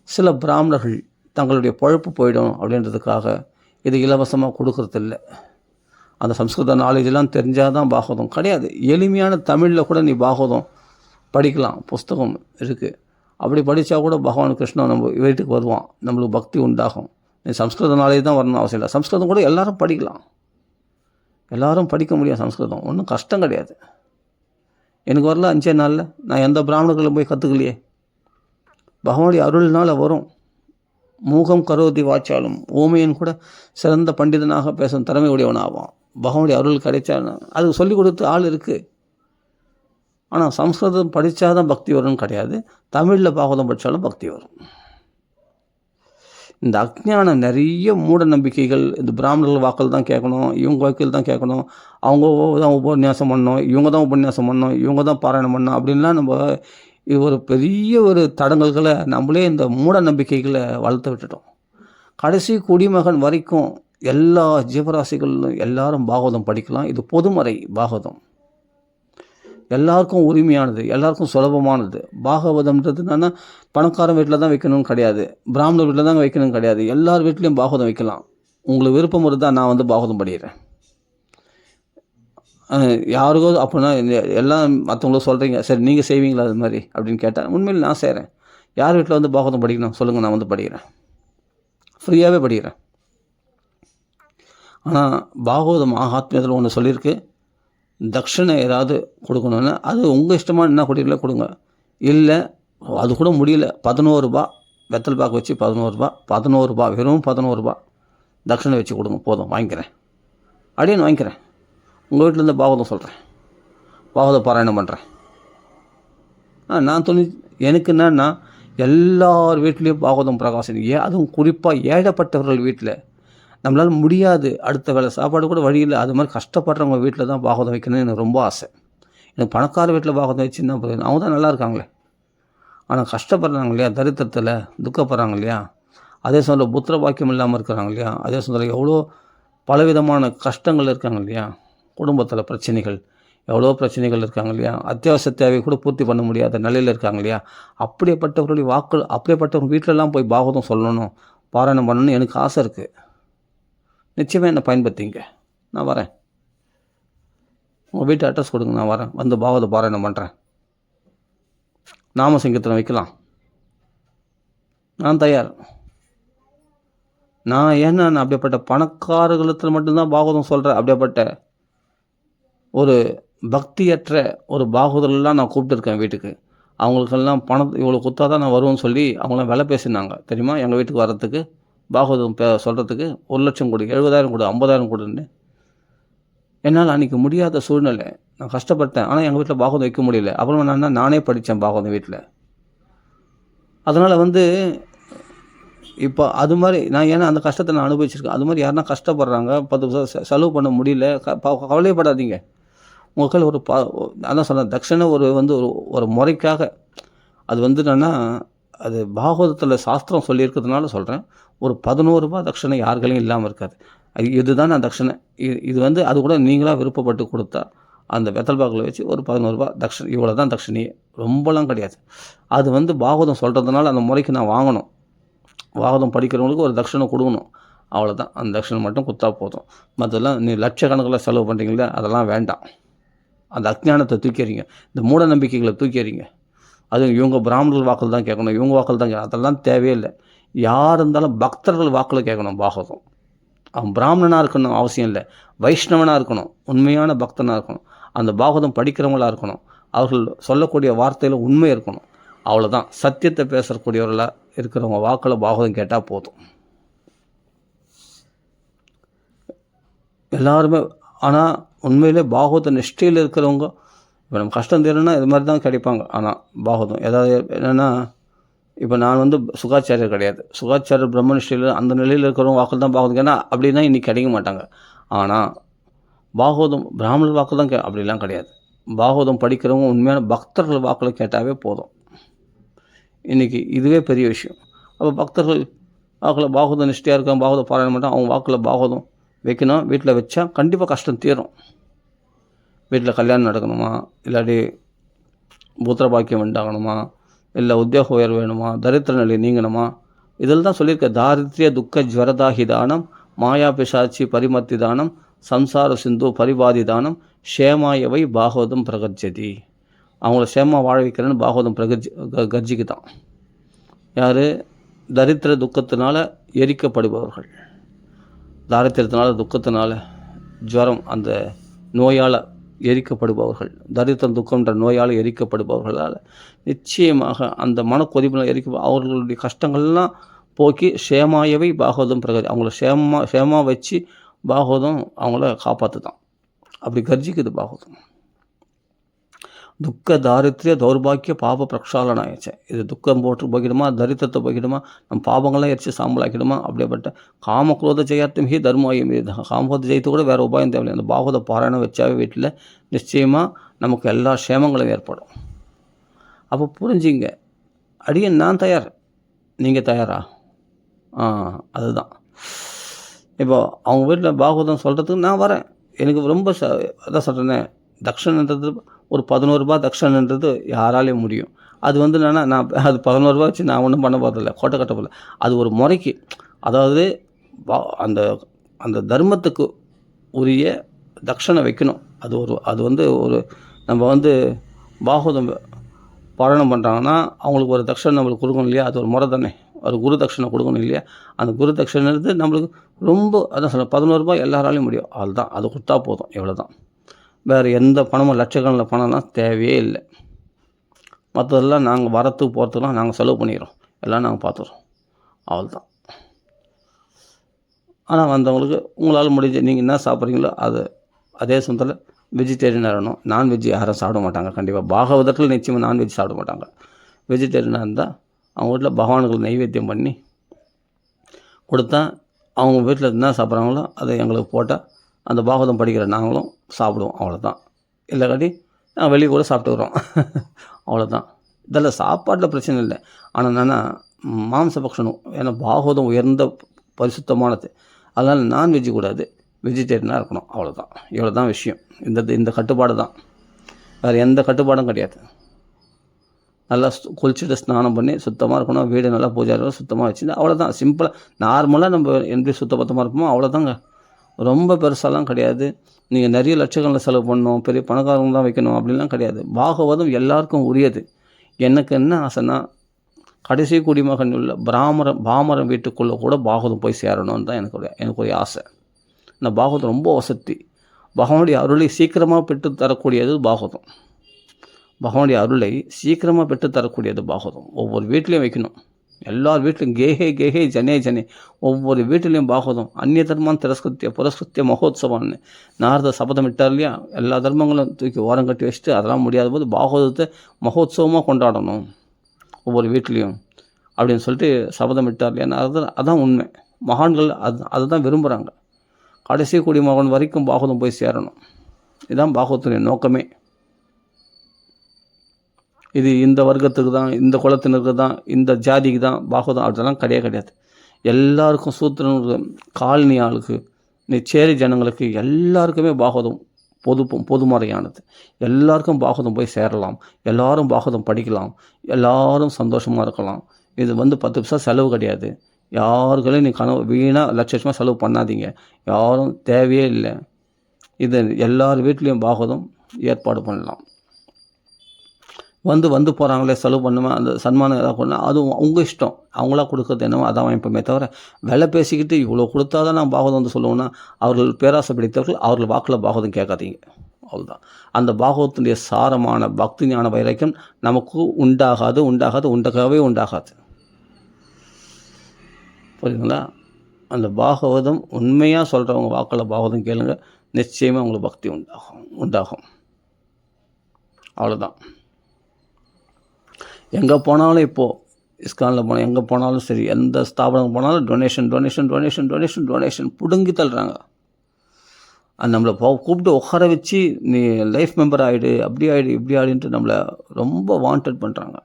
சில பிராமணர்கள் தங்களுடைய பொழப்பு போயிடும் அப்படின்றதுக்காக இது இலவசமாக கொடுக்கறதில்ல. அந்த சம்ஸ்கிருத நாலேஜெலாம் தெரிஞ்சால் தான் பாகவதம் கிடையாது. எளிமையான தமிழில் கூட நீ பாகவதம் படிக்கலாம், புஸ்தகம் இருக்குது. அப்படி படித்தா கூட பகவான் கிருஷ்ணன் நம்ம வீட்டுக்கு வருவான், நம்மளுக்கு பக்தி உண்டாகும். நீ சம்ஸ்கிருத நாலேஜ் தான் வரணும்னு அவசியம் இல்லை. சம்ஸ்கிருதம் கூட எல்லோரும் படிக்கலாம், எல்லோரும் படிக்க முடியும். சம்ஸ்கிருதம் ஒன்றும் கஷ்டம் கிடையாது. எனக்கு வரல 5 நாளில், நான் எந்த பிராமணர்களும் போய் கற்றுக்கலையே. பகவானுடைய அருள்னால் வரும். மூகம் கரோதி வாச்சாலும், ஊமையன் கூட சிறந்த பண்டிதனாக பேசும் திறமை உடையவனாகும். பகவானுடைய அருள் கிடைச்சா அது சொல்லிக் கொடுத்து ஆள் இருக்குது. ஆனால் சம்ஸ்கிருதம் படித்தா தான் பக்தி வரும்னு கிடையாது. தமிழில் பாகவதம் படித்தாலும் பக்தி வரும். இந்த அஜ்ஞானம் நிறைய மூட நம்பிக்கைகள், இந்த பிராமணர்கள் வாக்கள் தான் கேட்கணும், இவங்க வாக்கில் தான் கேட்கணும், அவங்க தான் உபன்யாசம் பண்ணணும், இவங்க தான் உபன்யாசம் பண்ணணும், இவங்க தான் பாராயணம் பண்ணணும் அப்படின்லாம் நம்ம இது ஒரு பெரிய ஒரு தடங்கல்களை நம்மளே இந்த மூட நம்பிக்கைகளை வளர்த்து விட்டுட்டோம். கடைசி குடிமகன் வரைக்கும் எல்லா ஜீவராசிகளும் எல்லாரும் பாகவதம் படிக்கலாம். இது பொதுமறை பாகவதம், எல்லாருக்கும் உரிமையானது, எல்லாருக்கும் சுலபமானது. பாகவதம்ன்றது என்னென்னா பணக்காரன் வீட்டில் தான் வைக்கணும்னு கிடையாது, பிராமணர் வீட்டில் தான் வைக்கணும்னு கிடையாது. எல்லார் வீட்லேயும் பாகவதம் வைக்கலாம். உங்களுக்கு விருப்பம் இருந்தால் நான் வந்து பாகவதம் படிக்கிறேன். யாருக்கோ அப்படின்னா எல்லாம் மற்றவங்களும் சொல்கிறீங்க, சரி நீங்கள் செய்வீங்களா அது மாதிரி அப்படின்னு கேட்டால் உண்மையில் நான் செய்கிறேன். யார் வீட்டில் வந்து பாகவதம் படிக்கணும் சொல்லுங்கள், நான் வந்து படிக்கிறேன், ஃப்ரீயாகவே படிக்கிறேன். ஆனால் பாகவதம் ஆத்மீயத்தில் ஒன்று சொல்லியிருக்கு, தட்சிணை ஏதாவது கொடுக்கணுன்னா அது உங்கள் இஷ்டமாக என்ன கொடுக்கல கொடுங்க. இல்லை அது கூட முடியல, 11 ரூபா வெத்தல் பாக்கு வச்சு 11 ரூபா, 11 ரூபா, வெறும் 11 ரூபா தட்சிணை வச்சு கொடுங்க, போதும் வாங்கிக்கிறேன் அப்படின்னு வாங்கிக்கிறேன். உங்கள் வீட்டிலேருந்து பாகவதம் சொல்கிறேன், பாகவத பாராயணம் பண்ணுறேன். நான் எனக்கு என்னன்னா எல்லார் வீட்லேயும் பாகவதம் பிரகாசம். அதுவும் குறிப்பாக ஏழப்பட்டவர்கள் வீட்டில் நம்மளால் முடியாது, அடுத்த வேலை சாப்பாடு கூட வழியில், அது மாதிரி கஷ்டப்படுறவங்க வீட்டில் தான் பாகவதம் வைக்கணும்னு எனக்கு ரொம்ப ஆசை. எனக்கு பணக்கார வீட்டில் பாகவதம் வச்சுன்னா போதும், அவங்க தான் நல்லா இருக்காங்களே. ஆனால் கஷ்டப்படுறாங்க இல்லையா, தரித்திரத்தில் துக்கப்படுறாங்க இல்லையா, அதே சமயம் புத்திர பாக்கியம் இல்லாமல் இருக்கிறாங்க இல்லையா, அதே சமயம் எவ்வளோ பலவிதமான கஷ்டங்கள் இருக்காங்க இல்லையா, குடும்பத்தில் பிரச்சனைகள், எவ்வளோ பிரச்சனைகள் இருக்காங்க இல்லையா, அத்தியாவசிய தேவை கூட பூர்த்தி பண்ண முடியாத நிலையில் இருக்காங்க இல்லையா. அப்படிப்பட்டவர்களுடைய வாக்கள், அப்படிப்பட்டவங்க வீட்டிலலாம் போய் பாகவதம் சொல்லணும், பாராயணம் பண்ணணும்னு எனக்கு ஆசை இருக்குது. நிச்சயமாக என்னை பயன்படுத்திங்க, நான் வரேன். உங்கள் வீட்டு அட்ரஸ் கொடுங்க, நான் வரேன், வந்து பாகவத பாராயணம் பண்ணுறேன். நாம சங்கீர்த்தனம் வைக்கலாம், நான் தயார். நான் அப்படிப்பட்ட பணக்காரர்களுக்கு மட்டும்தான் பாகவதம் சொல்கிறேன். அப்படிப்பட்ட ஒரு பக்தியற்ற ஒரு பாகவதெல்லாம் நான் கூப்பிட்டுருக்கேன் வீட்டுக்கு. அவங்களுக்கெல்லாம் பணம் இவ்வளோ கொடுத்தா தான் நான் வருவேன்னு சொல்லி அவங்களாம் விலை பேசினாங்க தெரியுமா. எங்கள் வீட்டுக்கு வர்றதுக்கு பாகவதம் சொல்கிறதுக்கு 1,00,000 கொடு, 70,000 கொடு, 50,000 கொடுன்னு. என்னால் அன்றைக்கி முடியாத சூழ்நிலை, நான் கஷ்டப்பட்டேன். ஆனால் எங்கள் வீட்டில் பாகவதம் வைக்க முடியல. அப்புறமா நானே படித்தேன் பாகவதம் வீட்டில். அதனால் இப்போ அது மாதிரி நான் ஏன்னா அந்த கஷ்டத்தை நான் அனுபவிச்சிருக்கேன். அது மாதிரி யாருன்னா கஷ்டப்படுறாங்க, 10 செலவு பண்ண முடியல, கவலையப்படாதீங்க. உங்கள் கையில் அதான் சொன்னேன், தட்சணை ஒரு முறைக்காக. அது என்னன்னா அது பாகவதத்தில் சாஸ்திரம் சொல்லியிருக்கிறதுனால சொல்கிறேன். ஒரு 11 ரூபா தட்சணை யார்களையும் இல்லாமல் இருக்காது. இதுதான் நான் தட்சணை. இது அது கூட நீங்களாக விருப்பப்பட்டு கொடுத்தா அந்த வெத்தல் பாக்கில் வச்சு ஒரு 11 ரூபா தட்சணை, இவ்வளோ தான் தட்சணையே, ரொம்பலாம் கிடையாது. அது பாகவதம் சொல்கிறதுனால அந்த முறைக்கு நான் வாங்கணும். பாகவதம் படிக்கிறவங்களுக்கு ஒரு தட்சணை கொடுக்கணும், அவ்வளோதான். அந்த தட்சணை மட்டும் கொடுத்தா போதும். மற்றெல்லாம் நீ லட்சக்கணக்கில் செலவு பண்ணுறீங்களே, அதெல்லாம் வேண்டாம். அந்த அஜ்ஞானத்தை தூக்கிறீங்க, இந்த மூட நம்பிக்கைகளை தூக்கிறீங்க. அது இவங்க பிராமணர்கள் வாக்கில் தான் கேட்கணும், இவங்க வாக்கில் தான் கேட்கணும், அதெல்லாம் தேவையில்லை. யார் இருந்தாலும் பக்தர்கள் வாக்கில் கேட்கணும் பாகவதம். அவன் பிராமணனாக இருக்கணும் அவசியம் இல்லை, வைஷ்ணவனாக இருக்கணும், உண்மையான பக்தனாக இருக்கணும், அந்த பாகவதம் படிக்கிறவங்களாக இருக்கணும், அவர்கள் சொல்லக்கூடிய வார்த்தையில் உண்மை இருக்கணும், அவ்வளோதான். சத்தியத்தை பேசக்கூடியவர்களாக இருக்கிறவங்க வாக்கில் பாகவதம் கேட்டால் போதும் எல்லாருமே. ஆனால் உண்மையிலே பாகவத நிஷ்டையில் இருக்கிறவங்க, இப்போ நம்ம கஷ்டம் தீரணும்னா இது மாதிரி தான் கிடைப்பாங்க. ஆனால் பாகவதம் ஏதாவது என்னென்னா, இப்போ நான் சுகாச்சாரியர் கிடையாது, சுகாச்சாரியர் பிரம்மனிஷ்டையில் அந்த நிலையில் இருக்கிறவங்க வாக்கில் தான் பாகவதம். ஏன்னா அப்படின்னா இன்றைக்கி கிடைக்க மாட்டாங்க. ஆனால் பாகவதம் பிராமணர் வாக்கு தான் அப்படிலாம் கிடையாது. பாகவதம் படிக்கிறவங்க உண்மையான பக்தர்கள் வாக்கில் கேட்டாவே போதும். இன்றைக்கி இதுவே பெரிய விஷயம். அப்போ பக்தர்கள் வாக்கில் பாகவதம் நிஷ்டையாக இருக்காங்க, பாகவதம் பாராயணம் பண்ணால் அவங்க வாக்கில் பாகவதம் வைக்கணும். வீட்டில் வச்சா கண்டிப்பாக கஷ்டம் தீரும். வீட்டில் கல்யாணம் நடக்கணுமா, இல்லாட்டி புத்திர பாக்கியம் உண்டாகணுமா, இல்லை உத்தியோக உயர்வு வேணுமா, தரித்திர நிலை நீங்கணுமா, இதில் தான் சொல்லியிருக்க தாரித்ரிய துக்க ஜ்வரதாஹி தானம், மாயா பிசாச்சி பரிமர்த்தி தானம், சம்சார சிந்து பரிவாதி தானம், ஷேமாயவை பாகவதம் பிரகஜதி. அவங்கள சேமா வாழ வைக்கிறேன்னு பாகவதம் கர்ஜிக்குதான். யார்? தரித்திர துக்கத்தினால் எரிக்கப்படுபவர்கள், தாரித்திரத்தினால துக்கத்தினால ஜுவரம் அந்த நோயால் எரிக்கப்படுபவர்கள், தரித்திரம் துக்கம்ன்ற நோயால் எரிக்கப்படுபவர்களால் நிச்சயமாக அந்த மனக்கொதிப்பில் அவர்களுடைய கஷ்டங்கள்லாம் போக்கி ஷேமாயவை பாகவதம் பிரகதி, அவங்கள ஷேமா வச்சு பாகவதம் அவங்கள காப்பாற்றுதான். அப்படி கர்ஜிக்குது பாகவதம். துக்க தாரித்ரிய தௌர்பாக்கிய பாப பிரக்ஷாலனாயிடுச்சு. இது துக்கம் போட்டு போய்கிடுமா, தரித்திரத்தை போய்கிடுமா, நம்ம பாவங்கள்லாம் எரிச்சு சாம்பலாக்கிடுமா. அப்படியேப்பட்ட காமக்ரோத ஜெயார்த்தம் ஹி தர்மாயம். காமக்ரோத ஜெயத்து கூட வேறு உபாயம் தேவையில்லை. அந்த பாகவத பாராயணம் வச்சாவே வீட்டில் நிச்சயமாக நமக்கு எல்லா க்ஷேமங்களும் ஏற்படும். அப்போ புரிஞ்சிங்க, அடியன் நான் தயார், நீங்கள் தயாரா? அதுதான். இப்போ அவங்க வீட்டில் பாகவதம் சொல்கிறதுக்கு நான் வரேன். எனக்கு ரொம்ப அதான் சொல்கிறேன்னே, தக்ஷன்ன்றது ஒரு 11 ரூபா தக்ஷன்ன்றது யாராலையும் முடியும். அது வந்து என்னென்னா, நான் அது 11 ரூபா வச்சு நான் ஒன்றும் பண்ண போகிறதில்ல, கோட்டை கட்ட போகல. அது ஒரு முறைக்கு, அதாவது அந்த அந்த தர்மத்துக்கு உரிய தக்ஷனை வைக்கணும். அது வந்து ஒரு நம்ம வந்து பாகவதம் பாராயணம் பண்ணுறாங்கன்னா அவங்களுக்கு ஒரு தக்ஷனை நம்மளுக்கு கொடுக்கணும் இல்லையா? அது ஒரு முறை தானே. ஒரு குரு தட்சணை கொடுக்கணும் இல்லையா? அந்த குரு தட்சணைன்றது நம்மளுக்கு ரொம்ப அதான் சொல்ல 11 ரூபா எல்லாராலையும் முடியும். அதுதான், அது கொடுத்தா போதும், இவ்வளோ தான். வேறு எந்த பணமும் லட்சக்கணக்கில் பணம்லாம் தேவையே இல்லை. மற்றதெல்லாம் நாங்கள் வரத்துக்கு போகிறதுக்கெலாம் நாங்கள் செலவு பண்ணிடுறோம், எல்லாம் நாங்கள் பார்த்துறோம், அவ்வளோதான். ஆனால் வந்தவங்களுக்கு உங்களால் முடிஞ்ச நீங்கள் என்ன சாப்பிட்றீங்களோ அது அதே சமயத்தில் வெஜிடேரியனாக இருக்கணும். நான்வெஜ் யாரும் சாப்பிட மாட்டாங்க கண்டிப்பாக. பாகவதத்தில் நிச்சயமாக நான்வெஜ் சாப்பிட மாட்டாங்க. வெஜிடேரியனாக இருந்தால் அவங்க வீட்டில் பகவானுக்கு நைவேத்தியம் பண்ணி கொடுத்தா அவங்க வீட்டில் என்ன சாப்பிட்றாங்களோ அதை எங்களுக்கு போட்டால் அந்த பாகவதம் படிக்கிற நாங்களும் சாப்பிடுவோம், அவ்வளோதான். இல்லைக்காட்டி நான் வெளியே கூட சாப்பிட்டுக்கிறோம், அவ்வளோதான். இதெல்லாம் சாப்பாட்டில் பிரச்சனை இல்லை. ஆனால் என்னென்னா மாம்சபக்ஷனும், ஏன்னா பாகவதம் உயர்ந்த பரிசுத்தமானது. அதனால் நான்வெஜ்ஜு கூடாது, வெஜிடேரியனாக இருக்கணும், அவ்வளோதான். இவ்வளோ தான் விஷயம். இந்த கட்டுப்பாடு தான், வேறு எந்த கட்டுப்பாடும் கிடையாது. நல்லா குளிச்சுட்டு ஸ்நானம் பண்ணி சுத்தமாக இருக்கணும், வீடு நல்லா பூஜை சுத்தமாக வச்சுருந்து, அவ்வளோதான். சிம்பிளாக நார்மலாக நம்ம எப்படி சுத்தபத்தமாக இருப்போமோ அவ்வளோதாங்க. ரொம்ப பெருசாலாம் கிடையாது. நீங்கள் நிறைய லட்சக்கணக்கில் செலவு பண்ணணும், பெரிய பணக்காரங்க தான் வைக்கணும் அப்படின்லாம் கிடையாது. பாகவதம் எல்லாருக்கும் உரியது. எனக்கு என்ன ஆசைன்னா, கடைசி குடிமகன் உள்ள பாமரன் வீட்டுக்குள்ளே கூட பாகவதம் போய் சேரணும்னு தான் எனக்கு ஒரு ஆசை. இந்த பாகவதம் ரொம்ப வசதி. பகவானுடைய அருளை சீக்கிரமாக பெற்று தரக்கூடியது பாகவதம். பகவானுடைய அருளை சீக்கிரமாக பெற்று தரக்கூடியது பாகவதம். ஒவ்வொரு வீட்லேயும் வைக்கணும். எல்லார் வீட்லையும் கேஹே ஜனே ஒவ்வொரு வீட்டிலையும் பாகவதம். அந்நிய தர்மான் திரஸ்கிருத்திய புரஸ்கிருத்திய மகோத்சவம்னு நாரத சபதம் விட்டார் இல்லையா? எல்லா தர்மங்களும் தூக்கி ஓரம் கட்டி வச்சுட்டு அதெல்லாம் முடியாத போது பாகவதத்தை மகோத்சவமாக கொண்டாடணும் ஒவ்வொரு வீட்லேயும் அப்படின்னு சொல்லிட்டு சபதம் விட்டார் இல்லையா? அதான் உண்மை. மகான்கள் அதுதான் விரும்புகிறாங்க. கடைசி குடிமகன் வரைக்கும் பாகவதம் போய் சேரணும். இதுதான் பாகவத்துடைய நோக்கமே. இது இந்த வர்க்கத்துக்கு தான், இந்த குலத்தினருக்கு தான், இந்த ஜாதிக்கு தான் பாகவதம் அதெல்லாம் கிடையாது. எல்லாருக்கும் சூத்திரனுக்கு, காலனி ஆளுக்கு, சேரி ஜனங்களுக்கு எல்லாருக்குமே பாகவதம் பொதுமறையானது. எல்லாருக்கும் பாகவதம் போய் சேரலாம், எல்லாரும் பாகவதம் படிக்கலாம், எல்லாரும் சந்தோஷமாக இருக்கலாம். இது 10 பைசா செலவு கிடையாது. யாருக்களையும் நீ வீணாக லட்சமாக செலவு பண்ணாதீங்க, யாரும் தேவையே இல்லை. இது எல்லார் வீட்லேயும் பாகவதம் ஏற்பாடு பண்ணலாம். வந்து போகிறாங்களே செலவு பண்ணுமா, அந்த சன்மானம் எதாவது பண்ணால் அதுவும் உங்கள் இஷ்டம். அவங்களா கொடுக்குறது என்னவோ அதான் வாங்கிப்போமே தவிர விலை பேசிக்கிட்டு இவ்வளோ கொடுத்தா தான் நான் பாகவதம் வந்து சொல்லுவோன்னா அவர்கள் பேராசை பிடித்தவர்கள் அவர்கள் வாக்கில் பாகவதம் கேட்காதீங்க, அவ்வளோதான். அந்த பாகவத்தினுடைய சாரமான பக்தி ஞான வைராக்கியம் நமக்கு உண்டாகவே உண்டாகாது. புரியுதுங்களா? அந்த பாகவதம் உண்மையாக சொல்கிறவங்க வாக்கில் பாகவதம் கேளுங்க, நிச்சயமாக உங்களுக்கு பக்தி உண்டாகும். அவ்வளோதான். எங்கே போனாலும் இப்போது இஸ்கானில் போனால் எங்கே போனாலும் சரி, எந்த ஸ்தாபனம் போனாலும் டொனேஷன் பிடுங்கி தள்ளுறாங்க. அது நம்மளை கூப்பிட்டு உட்கார வச்சு நீ லைஃப் மெம்பர் ஆகிடு, அப்படி ஆகிடு, இப்படி ஆகிடுன்ட்டு நம்மளை ரொம்ப வாண்டட் பண்ணுறாங்க.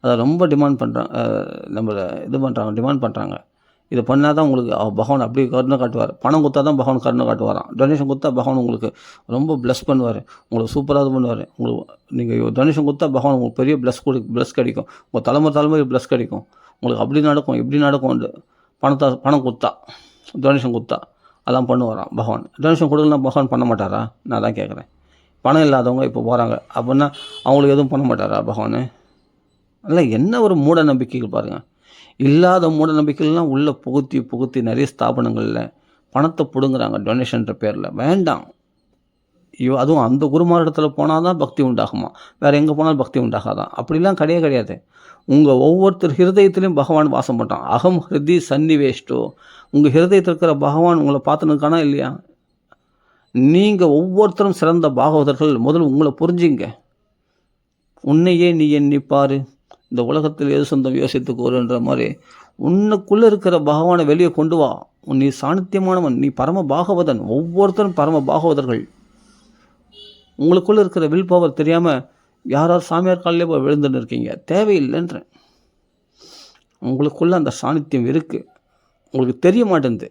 அதை ரொம்ப டிமாண்ட் பண்ணுறாங்க, நம்மளை டிமாண்ட் பண்ணுறாங்க. இதை பண்ணால் தான் உங்களுக்கு பகவான் அப்படி கருணை காட்டுவார். பணம் கொடுத்தா தான் பகவான் கருணை காட்டுவாராம். டொனேஷன் கொடுத்தா பகவான் உங்களுக்கு ரொம்ப ப்ளஸ் பண்ணுவார், உங்களுக்கு சூப்பராக இது பண்ணுவார். உங்களுக்கு நீங்கள் டொனேஷன் கொடுத்தா பகவான் உங்களுக்கு பெரிய ப்ளஸ் கிடைக்கும். உங்கள் தலைமுறை ப்ளஸ் கிடைக்கும். உங்களுக்கு அப்படி நடக்கும் இப்படி நடக்கும்ண்டு பணம் கொடுத்தா, டொனேஷன் கொடுத்தா அதெல்லாம் பண்ணுவாராம் பகவான். டொனேஷன் கொடுக்கலனா பகவான் பண்ண மாட்டாரா? நான் தான் கேட்குறேன். பணம் இல்லாதவங்க இப்போ போகிறாங்க அப்படின்னா அவங்களுக்கு எதுவும் பண்ண மாட்டாரா பகவான்? இல்லை, என்ன ஒரு மூட நம்பிக்கைகள் பாருங்கள். இல்லாத மூட நம்பிக்கைகள்லாம் உள்ளே புகுத்தி நிறைய ஸ்தாபனங்களில் பணத்தை பிடுங்குறாங்க டொனேஷன்ற பேரில். வேண்டாம். அதுவும் அந்த குருமார் இடத்துல போனால் தான் பக்தி உண்டாகுமா? வேறு எங்கே போனாலும் பக்தி உண்டாகாதான்? அப்படிலாம் கிடையாது. உங்கள் ஒவ்வொருத்தர் ஹிருதயத்துலேயும் பகவான் வாசம் பண்ணுறான். அகம் ஹிருதி சன்னிவேஷ்டோ. உங்கள் ஹிருதயத்தில் இருக்கிற பகவான் உங்களை பார்த்துன்னு இருக்கானா இல்லையா? நீங்கள் ஒவ்வொருத்தரும் சிறந்த பாகவதர்கள். முதல்ல உங்களை புரிஞ்சுங்க. உன்னையே நீ எண்ணிப்பார், இந்த உலகத்தில் எது சொந்தம் யோசித்து கூறுன்ற மாதிரி உன்னுக்குள்ளே இருக்கிற பகவானை வெளியே கொண்டு வா. நீ சாணித்தியமானவன், நீ பரம பாகவதன். ஒவ்வொருத்தரும் பரம பாகவதர்கள். உங்களுக்குள்ளே இருக்கிற வில் பவர் தெரியாமல் யாராவது சாமியார் காலிலே போய் விழுந்துன்னு இருக்கீங்க. தேவையில்லைன்றேன். உங்களுக்குள்ளே அந்த சாணித்தியம் இருக்குது, உங்களுக்கு தெரிய மாட்டேங்குது.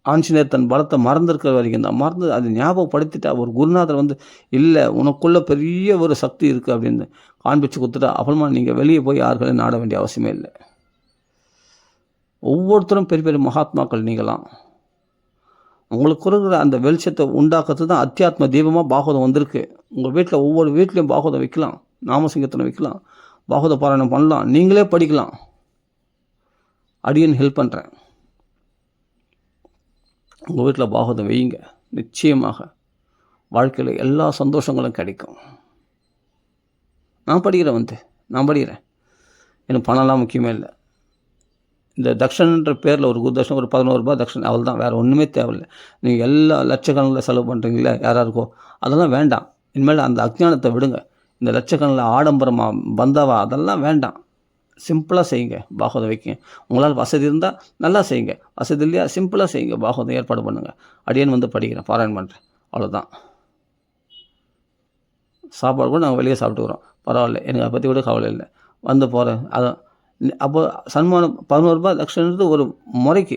ஆஞ்சநேயர் தன் பலத்தை மறந்துருக்கிற வரைக்கும் தான் மறந்து அது ஞாபகப்படுத்திட்டா ஒரு குருநாதர் வந்து இல்லை உனக்குள்ளே பெரிய ஒரு சக்தி இருக்குது அப்படின்னு காண்பிச்சு கொடுத்துட்டா அப்புறமா நீங்கள் வெளியே போய் யார்களையும் நாட வேண்டிய அவசியமே இல்லை. ஒவ்வொருத்தரும் பெரிய பெரிய மகாத்மாக்கள் நீங்களாம். உங்களுக்கு இருக்கிற அந்த வெளிச்சத்தை உண்டாக்குறது தான் அத்தியாத்ம தீபமாக பாகவதம் வந்திருக்கு. உங்கள் வீட்டில் ஒவ்வொரு வீட்லேயும் பாகவதம் வைக்கலாம், நாமசங்கீர்த்தனை வைக்கலாம், பாகவத பாராயணம் பண்ணலாம், நீங்களே படிக்கலாம். அடியன் ஹெல்ப் பண்ணுறேன். உங்கள் வீட்டில் பாகவதம் வையுங்க. நிச்சயமாக வாழ்க்கையில் எல்லா சந்தோஷங்களும் கிடைக்கும். நான் படிக்கிறேன். எனக்கு பணம்லாம் முக்கியமே இல்லை. இந்த தக்ஷன்ன்ற பேரில் ஒரு குருதர்ஷன் ஒரு 11 ரூபாய் தக்ஷன், அவள் தான், வேறு ஒன்றுமே தேவையில்லை. நீங்கள் எல்லா லட்சக்கணக்கில் செலவு பண்ணுறீங்களே யாராருக்கோ, அதெல்லாம் வேண்டாம். இனிமேல் அந்த அஜ்ஞானத்தை விடுங்க. இந்த லட்சக்கணக்கில் ஆடம்பரமாக வந்தவா அதெல்லாம் வேண்டாம். சிம்பிளாக செய்யுங்க, பாகவதம் வைக்கிங்க. உங்களால் வசதி இருந்தால் நல்லா செய்யுங்க, வசதி இல்லையா சிம்பிளாக செய்யுங்க, பாகவதம் ஏற்பாடு பண்ணுங்கள். அடியேன் வந்து படிக்கிறேன், பாராயணம் பண்ணுறேன், அவ்வளோதான். சாப்பாடு கூட நாங்கள் வெளியே சாப்பிட்டுக்கிறோம், பரவாயில்ல, எனக்கு அதை பற்றி கூட கவலை இல்லை. வந்து போகிறேன். அதான் அப்போ சன்மானம் 11 ரூபாய் தட்சணது ஒரு முறைக்கு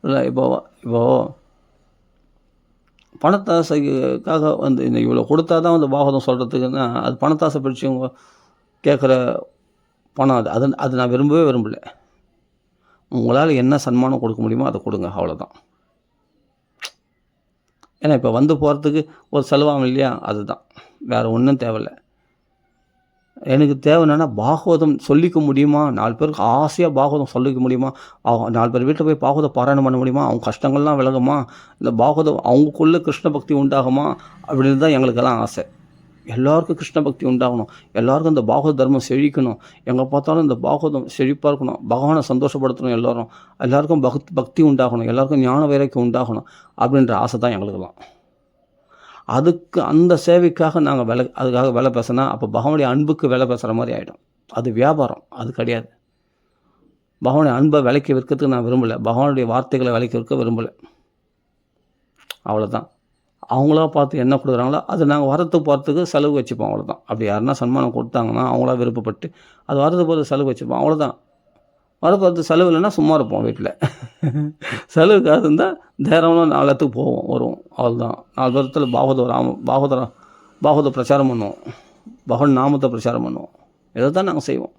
இல்லை. இப்போது பணத்தாசைக்காக வந்து இந்த இவ்வளோ கொடுத்தா தான் வந்து பாகவதம் சொல்கிறதுக்குன்னா அது பணத்தாசை பிடிச்சவங்க கேட்குற பணம். அது நான் விரும்பலை. உங்களால் என்ன சன்மானம் கொடுக்க முடியுமோ அதை கொடுங்க, அவ்வளோதான். ஏன்னா இப்போ வந்து போகிறதுக்கு ஒரு செலவாகும் இல்லையா, அதுதான், வேறு ஒன்றும் தேவையில்லை. எனக்கு தேவை என்னென்னா பாகவதம் சொல்லிக்க முடியுமா, 4 பேருக்கு ஆசையாக பாகவதம் சொல்லிக்க முடியுமா, 4 பேர் வீட்டில் போய் பாகவதம் பாராயணம் பண்ண முடியுமா, அவங்க கஷ்டங்கள்லாம் விலகுமா, இந்த பாகவதம் அவங்களுக்குள்ளே கிருஷ்ண பக்தி உண்டாகுமா அப்படின்னு தான் எங்களுக்கெல்லாம் ஆசை. எல்லாருக்கும் கிருஷ்ண பக்தி உண்டாகணும், எல்லாருக்கும் இந்த பாகவத தர்மம் செழிக்கணும், எங்கே பார்த்தாலும் இந்த பாகவதம் செழிப்பாக இருக்கணும், பகவானை சந்தோஷப்படுத்தணும், எல்லாருக்கும் பக்தி உண்டாகணும், எல்லாருக்கும் ஞான வைராக்கியம் உண்டாகணும் அப்படின்ற ஆசை தான் எங்களுக்கெல்லாம். அதுக்கு அந்த சேவைக்காக நாங்கள் அதுக்காக விலை பேசினா அப்போ பகவானுடைய அன்புக்கு விலை பேசுகிற மாதிரி ஆகிடும். அது வியாபாரம், அது கிடையாது. பகவானுடைய அன்பை விலைக்கு விற்கிறதுக்கு நான் விரும்பலை, பகவானுடைய வார்த்தைகளை விலைக்கு விற்க விரும்பலை, அவ்வளோதான். அவங்களா பார்த்து என்ன கொடுக்குறாங்களோ அது நாங்கள் வரத்துக்கு போகிறதுக்கு செலவு வச்சுப்போம், அவ்வளோதான். அப்படி யாருன்னா சன்மானம் கொடுத்தாங்கன்னா அவங்களா விருப்பப்பட்டு அது வரதுக்கு போகிறது செலவு வச்சுப்போம், அவ்வளோதான். வரப்போகிறது செலவு இல்லைன்னா சும்மா இருப்போம் வீட்டில். செலவுக்காக இருந்தால் தைரியமாக 4 இடத்துக்கு போவோம் வருவோம், அவ்வளோதான். 4 பேரத்தில் பாகவத பிரச்சாரம் பண்ணுவோம், பகவான் நாமத்தை பிரச்சாரம் பண்ணுவோம், இதை தான் நாங்கள் செய்வோம்.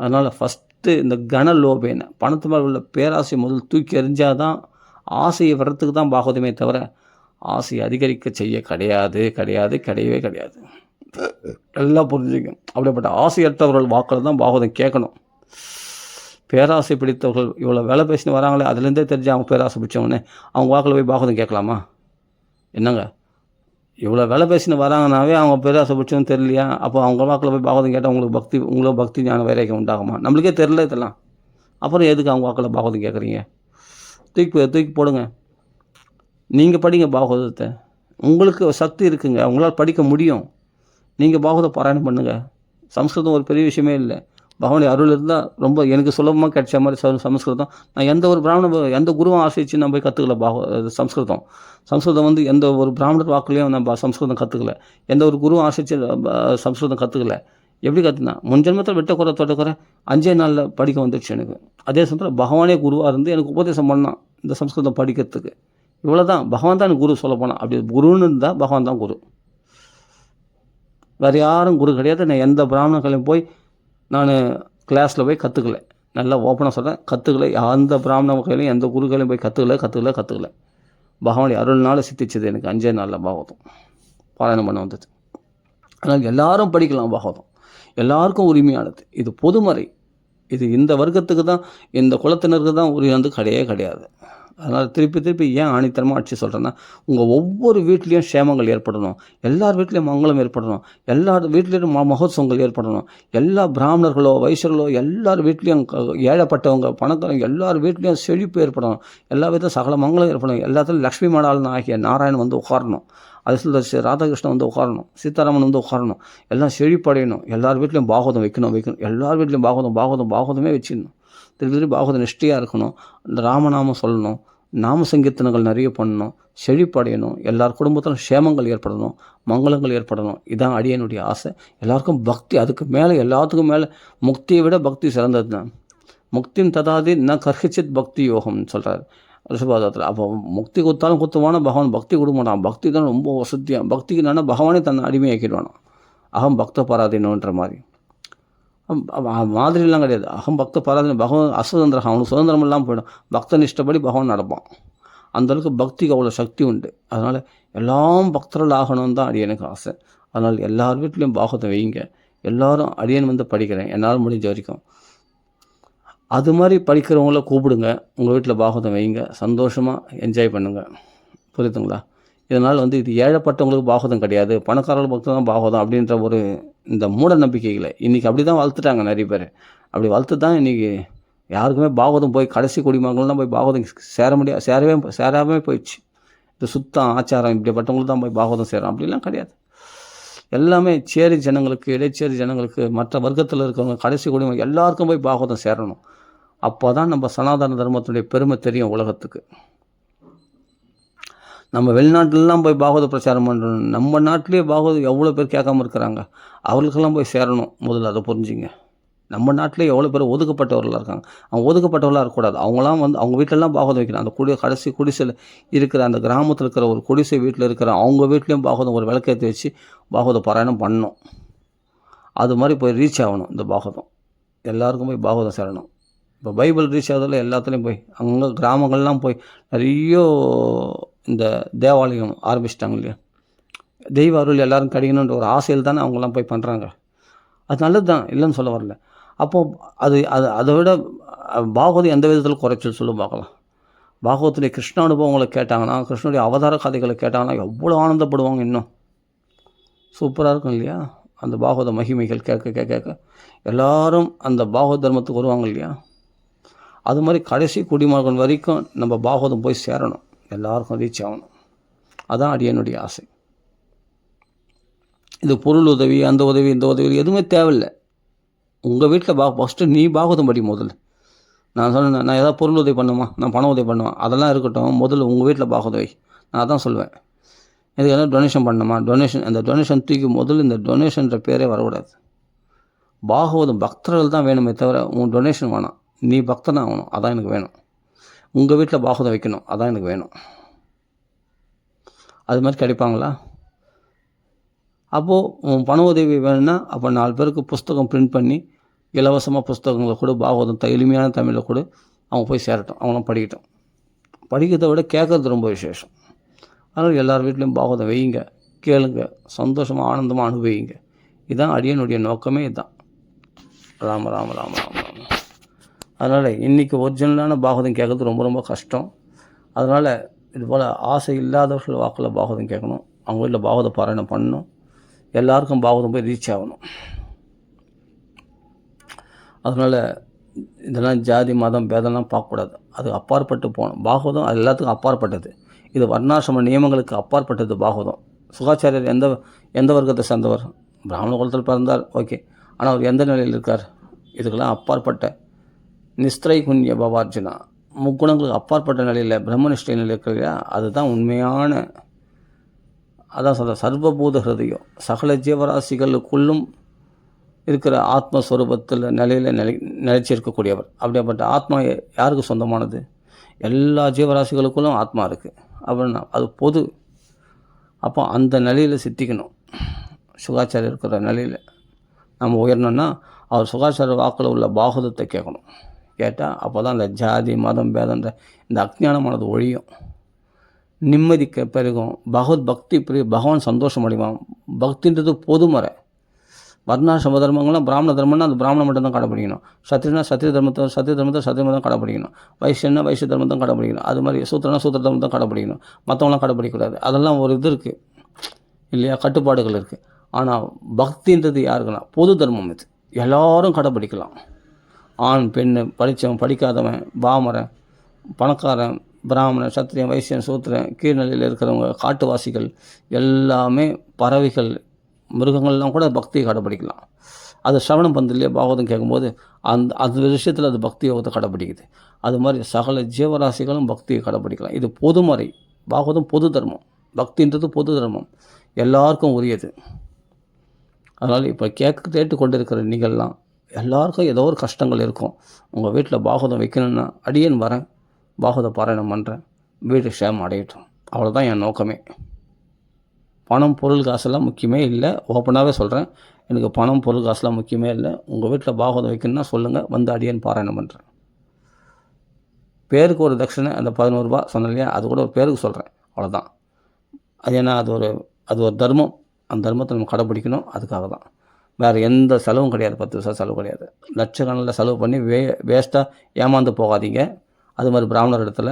அதனால் ஃபஸ்ட்டு இந்த கனலோபேன பணத்து மேலே உள்ள பேராசை முதல் தூக்கி எறிஞ்சால் தான் ஆசையை வர்றதுக்கு தான் பாகவதமே தவிர ஆசையை அதிகரிக்க செய்ய கிடையவே கிடையாது. எல்லாம் புரிஞ்சுங்க. அப்படிப்பட்ட ஆசையற்றவர்கள் வாக்கள் தான் பாகவதம் கேட்கணும். பேராசை பிடித்தவர்கள் இவ்வளோ வேலை பேசின்னு வராங்களே அதுலேருந்தே தெரிஞ்சு அவங்க பேராசை பிடிச்சவொடனே அவங்க வாக்கில் போய் பாகவதம் கேட்கலாமா? என்னங்க, இவ்வளோ வேலை பேசின்னு வராங்கனாவே அவங்க பேராசை பிடிச்சவன்னு தெரியலையா? அப்போ அவங்க வாக்கில் போய் பாகவதம் கேட்டால் உங்களுக்கு பக்தி ஞான வைராக்கியம் உண்டாகுமா? நம்மளுக்கே தெரியல இதெல்லாம். அப்புறம் எதுக்கு அவங்க வாக்கில் பாகவதம் கேட்குறீங்க? தூக்கி போடுங்க. நீங்கள் படிங்க பாகவதத்தை, உங்களுக்கு சக்தி இருக்குங்க, உங்களால் படிக்க முடியும். நீங்கள் பாகவத பாராயணம் பண்ணுங்கள். சம்ஸ்கிருதம் ஒரு பெரிய விஷயமே இல்லை. பகவானுடைய அருள் இருந்தால் ரொம்ப எனக்கு சுலபமாக கிடைச்ச மாதிரி சம்ஸ்கிருதம். நான் எந்த ஒரு எந்த குருவும் ஆசைச்சு நான் போய் கற்றுக்கல சம்ஸ்கிருதம் வந்து எந்த ஒரு பிராமணர் வாக்குலையும் நான் சம்ஸ்கிருதம் கற்றுக்கல, எந்த ஒரு குருவும் ஆசைச்சு சம்ஸ்கிருதம் கற்றுக்கல. எப்படி கற்றுனா முன்ஜென்மத்தில் விட்ட குறை தொட்ட 5 நாளில் படிக்க வந்துடுச்சு எனக்கு. அதே சமயத்தில் பகவானே குருவாக இருந்து எனக்கு உபதேசம் பண்ணான் இந்த சம்ஸ்கிருதம் படிக்கிறதுக்கு. இவ்வளோ தான், பகவான் தான் எனக்கு குரு சொல்ல போனான். அப்படி குருன்னு இருந்தால் பகவான் தான் குரு. வேறு யாரும் குரு கிடையாது. நான் எந்த பிராமணர்களையும் போய் நான் கிளாஸில் போய் கற்றுக்கல. நல்லா ஓப்பனாக சொல்கிறேன், கற்றுக்கல. எந்த பிராமணர்களையும் எந்த குருக்களையும் போய் கற்றுக்கல. பகவானுடைய அருள்னால சித்திச்சது எனக்கு 5 நாளில் பாகவதம் பாராயணம் பண்ண வந்தது. அதனால் எல்லாரும் படிக்கலாம் பாகவதம், எல்லாருக்கும் உரிமையானது. இது பொதுமறை. இது இந்த வர்க்கத்துக்கு தான், இந்த குலத்தினருக்கு தான் உரிமை வந்து கிடையாது. அதனால் திருப்பி ஏன் ஆணித்தரமாக அடிச்சு சொல்கிறேன்னா, உங்கள் ஒவ்வொரு வீட்லேயும் க்ஷேமங்கள் ஏற்படணும், எல்லார் வீட்லேயும் மங்களம் ஏற்படணும், எல்லார் வீட்லேயும் மகோத்சவங்கள் ஏற்படணும், எல்லா பிராமணர்களோ வைசியர்களோ எல்லார் வீட்லேயும் ஏழைப்பட்டவங்க பணக்காரங்க எல்லார் வீட்லேயும் செழிப்பு ஏற்படணும், எல்லா விதத்தையும் சகல மங்களம் ஏற்படணும், எல்லாத்துலையும் லக்ஷ்மி மாடாளன் ஆகிய நாராயணன் வந்து உட்காரணும், அது ராதாகிருஷ்ணன் வந்து உட்காரணும், சீதாராமன் வந்து உட்காரணும், எல்லாம் செழிப்படையணும், எல்லார் வீட்லேயும் பாகவதம் வைக்கணும், எல்லார் வீட்லேயும் பாகவதமே வச்சிடணும், திருப்பி பாகவத நிஷ்டையாக இருக்கணும், இந்த ராமநாமம் சொல்லணும், நாம சங்கீர்த்தனங்கள் நிறைய பண்ணணும், செழிப்படையணும், எல்லார் குடும்பத்திலும் க்ஷேமங்கள் ஏற்படணும், மங்களங்கள் ஏற்படணும். இதுதான் அடியனுடைய ஆசை. எல்லாருக்கும் பக்தி, அதுக்கு மேலே எல்லாத்துக்கும் மேலே முக்தியை விட பக்தி சிறந்தது தான். முக்தின் ததாதி ந கர்ஹிச்சித் பக்தி யோகம்னு சொல்கிறார் ரிஷபாதத்தில். அப்போ முக்தி கொடுத்தாலும் குத்துவானா, பகவான் பக்தி கொடுக்க மாட்டான். பக்தி தான் ரொம்ப வசதியாக. பக்திக்கு என்னென்னா பகவானே தன்னை அடிமையாக்கிடுவானோ. அகம் பக்த பராதீனன்ற மாதிரி மாதிரிலாம் கிடையாது. அகம் பக்த பராதீன பகவான் அசுதந்திரம், அவனுக்கு சுதந்திரம் இல்லாமல் போயிடும். பக்தன் இஷ்டப்படி பகவான் நடப்பான். அந்தளவுக்கு பக்திக்கு அவ்வளோ சக்தி உண்டு. அதனால் எல்லாம் பக்தர்கள் ஆகணும்னு தான் அடியனுக்கு ஆசை. அதனால் எல்லார் வீட்லேயும் பாகவதம் வைங்க. எல்லோரும் அடியன் வந்து படிக்கிறேன் என்னால் முடிஞ்ச வரைக்கும். அது மாதிரி படிக்கிறவங்கள கூப்பிடுங்க, உங்கள் வீட்டில் பாகவதம் வைங்க, சந்தோஷமாக என்ஜாய் பண்ணுங்கள். புரியுதுங்களா? இதனால் வந்து இது ஏழைப்பட்டவங்களுக்கு பாகவதம் கிடையாது, பணக்காரர்கள் பக்தம் தான் பாகவதம் அப்படின்ற ஒரு இந்த மூட நம்பிக்கைகளை இன்றைக்கி அப்படி தான் வளர்த்துட்டாங்க நிறைய பேர். அப்படி வளர்த்து தான் இன்றைக்கி யாருக்குமே பாகவதம் போய் கடைசி குடிமகள்லாம் போய் பாகவதம் சேராமே போயிடுச்சு. இந்த சுத்தம் ஆச்சாரம் இப்படிப்பட்டவங்களுக்கு தான் போய் பாகவதம் சேரும் அப்படிலாம் கிடையாது. எல்லாமே சேரி ஜனங்களுக்கு, இடைச்சேரி ஜனங்களுக்கு, மற்ற வர்க்கத்தில் இருக்கிறவங்க, கடைசி குடிமகன் எல்லாருக்கும் போய் பாகவதம் சேரணும். அப்போ தான் நம்ம சனாதன தர்மத்துடைய பெருமை தெரியும் உலகத்துக்கு. நம்ம வெளிநாட்டிலலாம் போய் பாகவத பிரச்சாரம் பண்ணுறோம், நம்ம நாட்டிலே பாகவதம் எவ்வளோ பேர் கேட்காம இருக்கிறாங்க. அவர்களுக்கெல்லாம் போய் சேரணும். முதல்ல அதை புரிஞ்சுங்க. நம்ம நாட்டிலே எவ்வளோ பேர் ஒதுக்கப்பட்டவர்களாக இருக்காங்க. அவங்க ஒதுக்கப்பட்டவர்களாக இருக்கக்கூடாது. அவங்களாம் வந்து அவங்க வீட்டிலலாம் பாகவதம் வைக்கணும். அந்த கடைசி குடிசையில் இருக்கிற, அந்த கிராமத்தில் இருக்கிற ஒரு குடிசை வீட்டில் இருக்கிற அவங்க வீட்லேயும் பாகவதம் ஒரு விளக்கேற்றி வச்சு பாகவத பாராயணம் பண்ணணும். அது மாதிரி போய் ரீச் ஆகணும். இந்த பாகவதம் எல்லாருக்கும் போய் பாகவதம் சேரணும். இப்போ பைபிள் ரீச் ஆகுதில் எல்லாத்துலேயும் போய் அங்கே கிராமங்கள்லாம் போய் நிறைய இந்த தேவாலயம் ஆரம்பிச்சிட்டாங்க இல்லையா, தெய்வ அருள் எல்லோரும் கிடைக்கணுன்ற ஒரு ஆசையில் தானே அவங்களாம் போய் பண்ணுறாங்க. அது நல்லது தான், இல்லைன்னு சொல்ல வரல. அப்போது அதை விட பாகவதம் எந்த விதத்தில் குறைச்சல் சொல்ல பார்க்கலாம். பாகவத்துடைய கிருஷ்ண அனுபவங்களை கேட்டாங்கன்னா, கிருஷ்ணனுடைய அவதார கதைகளை கேட்டாங்கன்னா எவ்வளோ ஆனந்தப்படுவாங்க. இன்னும் சூப்பராக இருக்கும் இல்லையா? அந்த பாகவத மகிமைகள் கேட்க எல்லாரும் அந்த பாகவத தர்மத்துக்கு வருவாங்க இல்லையா? அது மாதிரி கடைசி குடிமகன் வரைக்கும் நம்ம பாகவதம் போய் சேரணும், எல்லாருக்கும் ரீச் ஆகணும். அதான் அடியனுடைய ஆசை. இது பொருள் உதவி, அந்த உதவி, இந்த உதவி எதுவுமே தேவையில்லை. உங்கள் வீட்டில் ஃபஸ்ட்டு நீ பாகவதம் படி முதல்ல. நான் சொன்னேன், நான் ஏதாவது பொருள் உதவி பண்ணுமா, நான் பண உதவி பண்ணுவேன், அதெல்லாம் இருக்கட்டும். முதல்ல உங்கள் வீட்டில் பாகவதம் வை. நான் அதான் சொல்லுவேன். இதுக்கு எதாவது டொனேஷன் பண்ணணுமா, அந்த டொனேஷன் தூக்கி முதல்ல இந்த டொனேஷன்ற பேரே வரக்கூடாது. பாகவதம் பக்தர்கள் தான் வேணுமே தவிர உன் டொனேஷன் வேணாம். நீ பக்தனாக ஆகணும், அதான் எனக்கு வேணும். உங்கள் வீட்டில் பாகவதம் வைக்கணும், அதான் எனக்கு வேணும். அது மாதிரி கிடைப்பாங்களா? அப்போது உன் பண உதவி வேணும்னா அப்போ 4 பேருக்கு புஸ்தகம் பிரிண்ட் பண்ணி இலவசமாக புஸ்தகங்களை கூட பாகவதம் எளிமையான தமிழில் கூட அவங்க போய் சேரட்டும், அவங்களும் படிக்கட்டும். படிக்கிறத விட கேட்குறது ரொம்ப விசேஷம். அதனால் எல்லார் வீட்லேயும் பாகவதம் வையுங்க, கேளுங்க, சந்தோஷமாக ஆனந்தமாக அனுபவிங்க. இதுதான் அடியனுடைய நோக்கமே. இதுதான். ராம ராம ராம ராம ராம. அதனால் இன்றைக்கி ஒரிஜினலான பாகவதம் கேட்குறது ரொம்ப ரொம்ப கஷ்டம். அதனால் இதுபோல் ஆசை இல்லாதவர்கள் வாக்கில் பாகவதம் கேட்கணும், அவங்க வீட்டில் பாகவத பாராயணம் பண்ணணும், எல்லாருக்கும் பாகவதம் போய் ரீச் ஆகணும். அதனால் இதெல்லாம் ஜாதி மதம் பேதம்லாம் பார்க்கக்கூடாது, அது அப்பாற்பட்டு போகணும். பாகவதம் அது எல்லாத்துக்கும் அப்பாற்பட்டது. இது வர்ணாசிரம நியமங்களுக்கு அப்பாற்பட்டது பாகவதம். சுகாச்சாரியர் எந்த வர்க்கத்தை சேர்ந்தவர்? பிராமண குலத்தில் பிறந்தார், ஓகே. ஆனால் அவர் எந்த நிலையில் இருக்கார்? இதுக்கெல்லாம் அப்பாற்பட்ட நிஸ்திரைகுண்ய பவார்ஜுனா, முக்குணங்களுக்கு அப்பாற்பட்ட நிலையில் பிரம்மனிஷ்டை நிலையில் இருக்கிறையா, அதுதான் உண்மையான. அதான் சொல்கிற சர்வபூத ஹிருதயம், சகல ஜீவராசிகளுக்குள்ளும் இருக்கிற ஆத்மஸ்வரூபத்தில் நிலைச்சி இருக்கக்கூடியவர். அப்படிப்பட்ட ஆத்மா யாருக்கு சொந்தமானது? எல்லா ஜீவராசிகளுக்குள்ளும் ஆத்மா இருக்குது அப்படின்னா அது பொது. அப்போ அந்த நிலையில் சித்திக்கணும். சுகாச்சாரியர் இருக்கிற நிலையில் நம்ம உயரணும்னா அவர் சுகாச்சார வாக்கில் உள்ள பாகவதத்தை கேட்கணும். கேட்டால் அப்போ தான் அந்த ஜாதி மதம் பேதன்ற இந்த அஜ்ஞானமானது ஒழியும், நிம்மதி பெருகும், பகவத் பக்தி பகவான் சந்தோஷம் அடைவான். பக்தின்றது பொதுமறை. வர்ணாசிரம தர்மங்கள்லாம் பிராமண தர்மம்னா அது பிராமணம் மட்டும்தான் கடைப்பிடிக்கணும். சத்திரியனா சத்திரிய தர்மத்தை சத்தியமாக தான் கடைப்பிடிக்கணும். வைசியன்னா வைசிய தர்மம் தான் கடைப்பிடிக்கணும். அது மாதிரி சூத்திரனா சூத்திர தர்மம் தான் கடைப்பிடிக்கணும். மற்றவங்களாம் கடைப்பிடிக்கக்கூடாது. அதெல்லாம் ஒரு இது இருக்குது இல்லையா, கட்டுப்பாடுகள் இருக்குது. ஆனால் பக்தின்றது யாருக்குன்னா பொது தர்மம். இது எல்லோரும் கடைப்பிடிக்கலாம். ஆண் பெண், படித்தவன் படிக்காதவன், பாமரன் பணக்காரன், பிராமணன் சத்திரியன் வைசியன் சூத்திரன், கீழ்நிலையில் இருக்கிறவங்க, காட்டுவாசிகள், எல்லாமே பறவைகள் மிருகங்கள்லாம் கூட பக்தியை கடைப்பிடிக்கலாம். அது சிரவணம் பந்தலையே பாகவதம் கேட்கும்போது அந்த விஷயத்தில் அது பக்தி யோகத்தை கடைப்பிடிக்குது. அது மாதிரி சகல ஜீவராசிகளும் பக்தியை கடைப்பிடிக்கலாம். இது பொதுமறை. பாகவதம் பொது தர்மம், பக்தின்றது பொது தர்மம், எல்லாருக்கும் உரியது. அதனால் இப்போ கேட்டு கொண்டு இருக்கிற நீங்கள்லாம் எல்லாருக்கும் ஏதோ ஒரு கஷ்டங்கள் இருக்கும். உங்கள் வீட்டில் பாகவதம் வைக்கணும்னா அடியேன் வரேன், பாகவத பாராயணம் பண்ணுறேன், வீடு க்ஷேமம் அடையட்டும். அவ்வளோதான் என் நோக்கமே. பணம் பொருள் காசெல்லாம் முக்கியமே இல்லை. ஓப்பனாகவே சொல்கிறேன், எனக்கு பணம் பொருள் காசுலாம் முக்கியமே இல்லை. உங்கள் வீட்டில் பாகவதம் வைக்கணும்னா சொல்லுங்கள், வந்து அடியேன் பாராயணம் பண்ணுறேன். பேருக்கு ஒரு தட்சிணை, அந்த 11 ரூபா சொன்னேன் இல்லையா, அது கூட ஒரு பேருக்கு சொல்கிறேன், அவ்வளோதான். அது ஏன்னா அது ஒரு தர்மம். அந்த தர்மத்தை நம்ம கடைப்பிடிக்கணும். அதுக்காக தான், வேறு எந்த செலவும் கிடையாது. 10 பைசா செலவு கிடையாது. லட்சக்கணக்கில் செலவு பண்ணி வேஸ்ட்டாக ஏமாந்து போகாதீங்க. அது மாதிரி பிராமணர் இடத்துல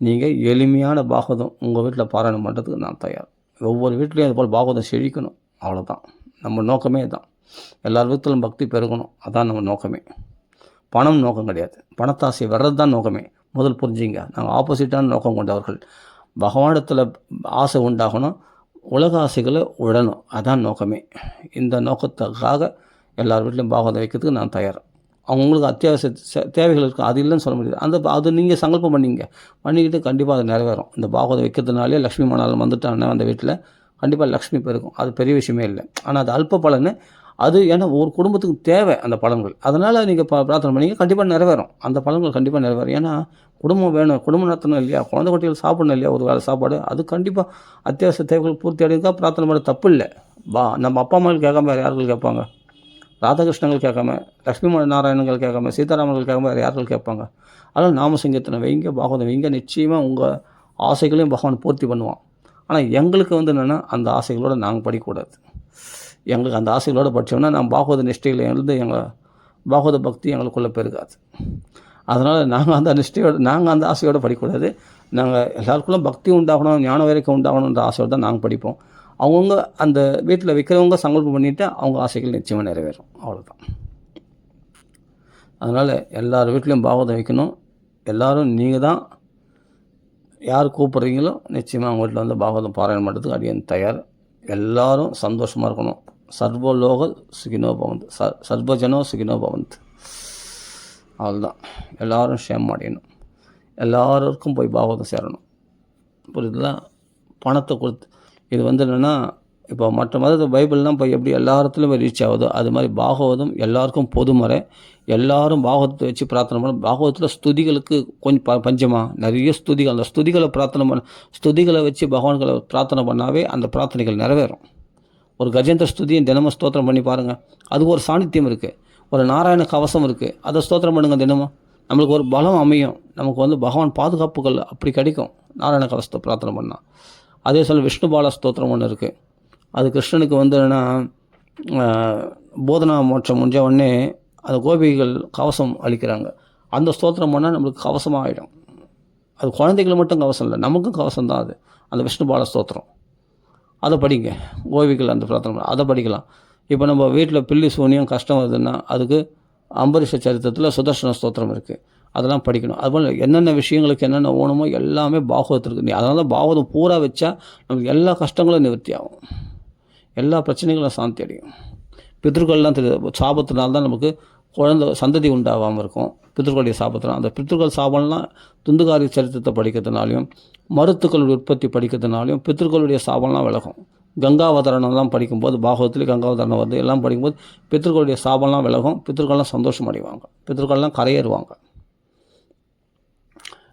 நீங்கள் எளிமையான பாகவதம் உங்கள் வீட்டில் பாராயணம் பண்ணுறதுக்கு நான் தயார். ஒவ்வொரு வீட்லேயும் அது போல் பாகவதம் செழிக்கணும். அவ்வளோதான் நம்ம நோக்கமே தான். எல்லார் வீட்டிலும் பக்தி பெருகணும். அதான் நம்ம நோக்கமே. பணம் நோக்கம் கிடையாது. பணத்தாசை வர்றது தான் நோக்கமே. முதல் புரிஞ்சிங்க, நாங்கள் ஆப்போசிட்டான நோக்கம் கொண்டவர்கள். பகவானிடத்தில் ஆசை உண்டாகணும், உலக ஆசைகளை விடணும். அதான் நோக்கமே. இந்த நோக்கத்துக்காக எல்லார் வீட்லையும் பாகவதம் வைக்கிறதுக்கு நான் தயார். அவங்களுக்கு அத்தியாவசிய தேவைகள் இருக்குது, அது இல்லைன்னு சொல்ல முடியாது. அது நீங்கள் சங்கல்பம் பண்ணிக்கிட்டு கண்டிப்பாக அது நிறைவேறும். இந்த பாகவதம் வைக்கிறதுனாலே லக்ஷ்மி மணாலம் வந்துட்டாங்கன்னா அந்த வீட்டில் கண்டிப்பாக லக்ஷ்மி பெருக்கும். அது பெரிய விஷயமே இல்லை. ஆனால் அது அல்ப பலன்னு. அது ஏன்னா ஒரு குடும்பத்துக்கு தேவை அந்த பலன்கள். அதனால் நீங்கள் பிரார்த்தனை பண்ணிங்க, கண்டிப்பாக நிறைவேறும். அந்த பலன்கள் கண்டிப்பாக நிறைவேறும். ஏன்னா குடும்பம் வேணும், குடும்பம் நடத்தணும் இல்லையா, குழந்தை குட்டிகள் சாப்பிடணும் இல்லையா, ஒரு வேளை சாப்பாடு. அது கண்டிப்பாக அத்தியாவசிய தேவைகள் பூர்த்தி அடைந்தா பிரார்த்தனை பண்ண தப்பு இல்லை. நம்ம அப்பா அம்மாவில் கேட்காம வேறு யார்கள் கேட்பாங்க? ராதாகிருஷ்ணங்கள் கேட்காம, லக்ஷ்மி நாராயணங்கள் கேட்காம, சீதாராமர்கள் கேட்காம வேறு யார்கள் கேட்பாங்க? அதனால் நாம சங்கீர்த்தனை வைங்க, பாகவதம் வைங்க. நிச்சயமாக உங்கள் ஆசைகளையும் பகவான் பூர்த்தி பண்ணுவான். ஆனால் எங்களுக்கு என்னென்னா அந்த ஆசைகளோடு நாங்கள் படிக்கக்கூடாது. எங்களுக்கு அந்த ஆசைகளோடு படித்தோம்னா நான் பாகவத நிஷ்டையில் இருந்து எங்கள் பாகவத பக்தி எங்களுக்குள்ளே பெருகாது. அதனால் நாங்கள் அந்த ஆசையோடு படிக்கக்கூடாது. நாங்கள் எல்லாருக்குள்ளும் பக்தி உண்டாகணும், ஞான வைராக்கியம் உண்டாகணுன்ற ஆசையோடு தான் நாங்கள் படிப்போம். அவங்கவுங்க அந்த வீட்டில் வைக்கிறவங்க சங்கல்பம் பண்ணிவிட்டு அவங்க ஆசைகள் நிச்சயமாக நிறைவேறும். அவ்வளோதான். அதனால் எல்லார் வீட்லேயும் பாகவதம் வைக்கணும். எல்லோரும் நீங்கள் தான் யார் கூப்பிட்றீங்களோ நிச்சயமாக அவங்க வீட்டில் வந்து பாகவதம் பாராயணம் பண்ணுறதுக்கு அடியேன் தயார். எல்லோரும் சந்தோஷமாக இருக்கணும். சர்வலோக சுகினோ பவந்த், சர்வஜனோ சுகினோ பவந்த். அவ்வளோதான். எல்லோரும் ஷேம் அடையணும். எல்லாருக்கும் போய் பாகவதம் சேரணும். புரியுதுங்களா? பணத்தை கொடுத்து இது என்னென்னா, இப்போ மற்ற மதத்தை பைபிள்லாம் இப்போ எப்படி எல்லா இடத்துலையும் ரீச் ஆகுதோ அது மாதிரி பாகவதம் எல்லாருக்கும் பொதுமறை. எல்லாரும் பாகவதத்தை வச்சு பிரார்த்தனை பண்ண. பாகவதத்தில் ஸ்துதிகளுக்கு கொஞ்சம் பஞ்சமாக நிறைய ஸ்துதிகள். அந்த ஸ்துதிகளை ஸ்துதிகளை வச்சு பகவான்களை பிரார்த்தனை பண்ணாவே அந்த பிரார்த்தனைகள் நிறைவேறும். ஒரு கஜேந்திர ஸ்துதியை தினமும் ஸ்தோத்திரம் பண்ணி பாருங்கள். அதுக்கு ஒரு சாநித்தியம் இருக்குது. ஒரு நாராயண கவசம் இருக்குது, அதை ஸ்தோத்திரம் பண்ணுங்கள் தினமும். நம்மளுக்கு ஒரு பலம் அமையும். நமக்கு பகவான் பாதுகாப்புகள் அப்படி கிடைக்கும் நாராயண கவசத்தை பிரார்த்தனை பண்ணால். அதே சொல்ல விஷ்ணு பால ஸ்தோத்திரம் ஒன்று இருக்குது. அது கிருஷ்ணனுக்கு என்னென்னா போதனா மோட்சம் முடிஞ்ச உடனே அந்த கோபிகள் கவசம் அளிக்கிறாங்க. அந்த ஸ்தோத்திரம் பண்ணால் நம்மளுக்கு கவசமாக ஆகிடும். அது குழந்தைகள் மட்டும் கவசம் இல்லை, நமக்கும் கவசம் தான் அது. அந்த விஷ்ணு பால ஸ்தோத்திரம் அதை படிங்க. கோபிகள் அந்த பிரார்த்தனை அதை படிக்கலாம். இப்போ நம்ம வீட்டில் பில்லி சூனியம் கஷ்டம் வருதுன்னா அதுக்கு அம்பரீஷ சரித்திரத்தில் சுதர்சன ஸ்தோத்திரம் இருக்குது, அதெல்லாம் படிக்கணும். அதுபோல் என்னென்ன விஷயங்களுக்கு என்னென்ன ஓணுமோ எல்லாமே பாகவதத்திற்கு. அதனால தான் பாகவதம் பூரா வச்சா நமக்கு எல்லா கஷ்டங்களும் நிவர்த்தி ஆகும், எல்லா பிரச்சனைகளும் சாந்தி அடையும். பித்ருக்கள்லாம் தெரியுது, சாபத்தினால்தான் நமக்கு குழந்தை சந்ததி உண்டாகாமல் இருக்கும். பித்ருக்களுடைய சாபத்தினால் அந்த பித்ருக்கள் சாபம்லாம் துந்துகாரி சரித்திரத்தை படிக்கிறதுனாலையும் மருத்துக்களுடைய உற்பத்தி படிக்கிறதுனாலையும் பித்ருக்களுடைய சாபம்லாம் விலகும். கங்காவதரணம்லாம் படிக்கும்போது பாகவத்திலே கங்காவதரணம் வருது, எல்லாம் படிக்கும்போது பித்ருக்களுடைய சாபம்லாம் விலகும். பித்ருக்கள்லாம் சந்தோஷம் அடைவாங்க, பித்ருக்கள்லாம் கரையேறுவாங்க.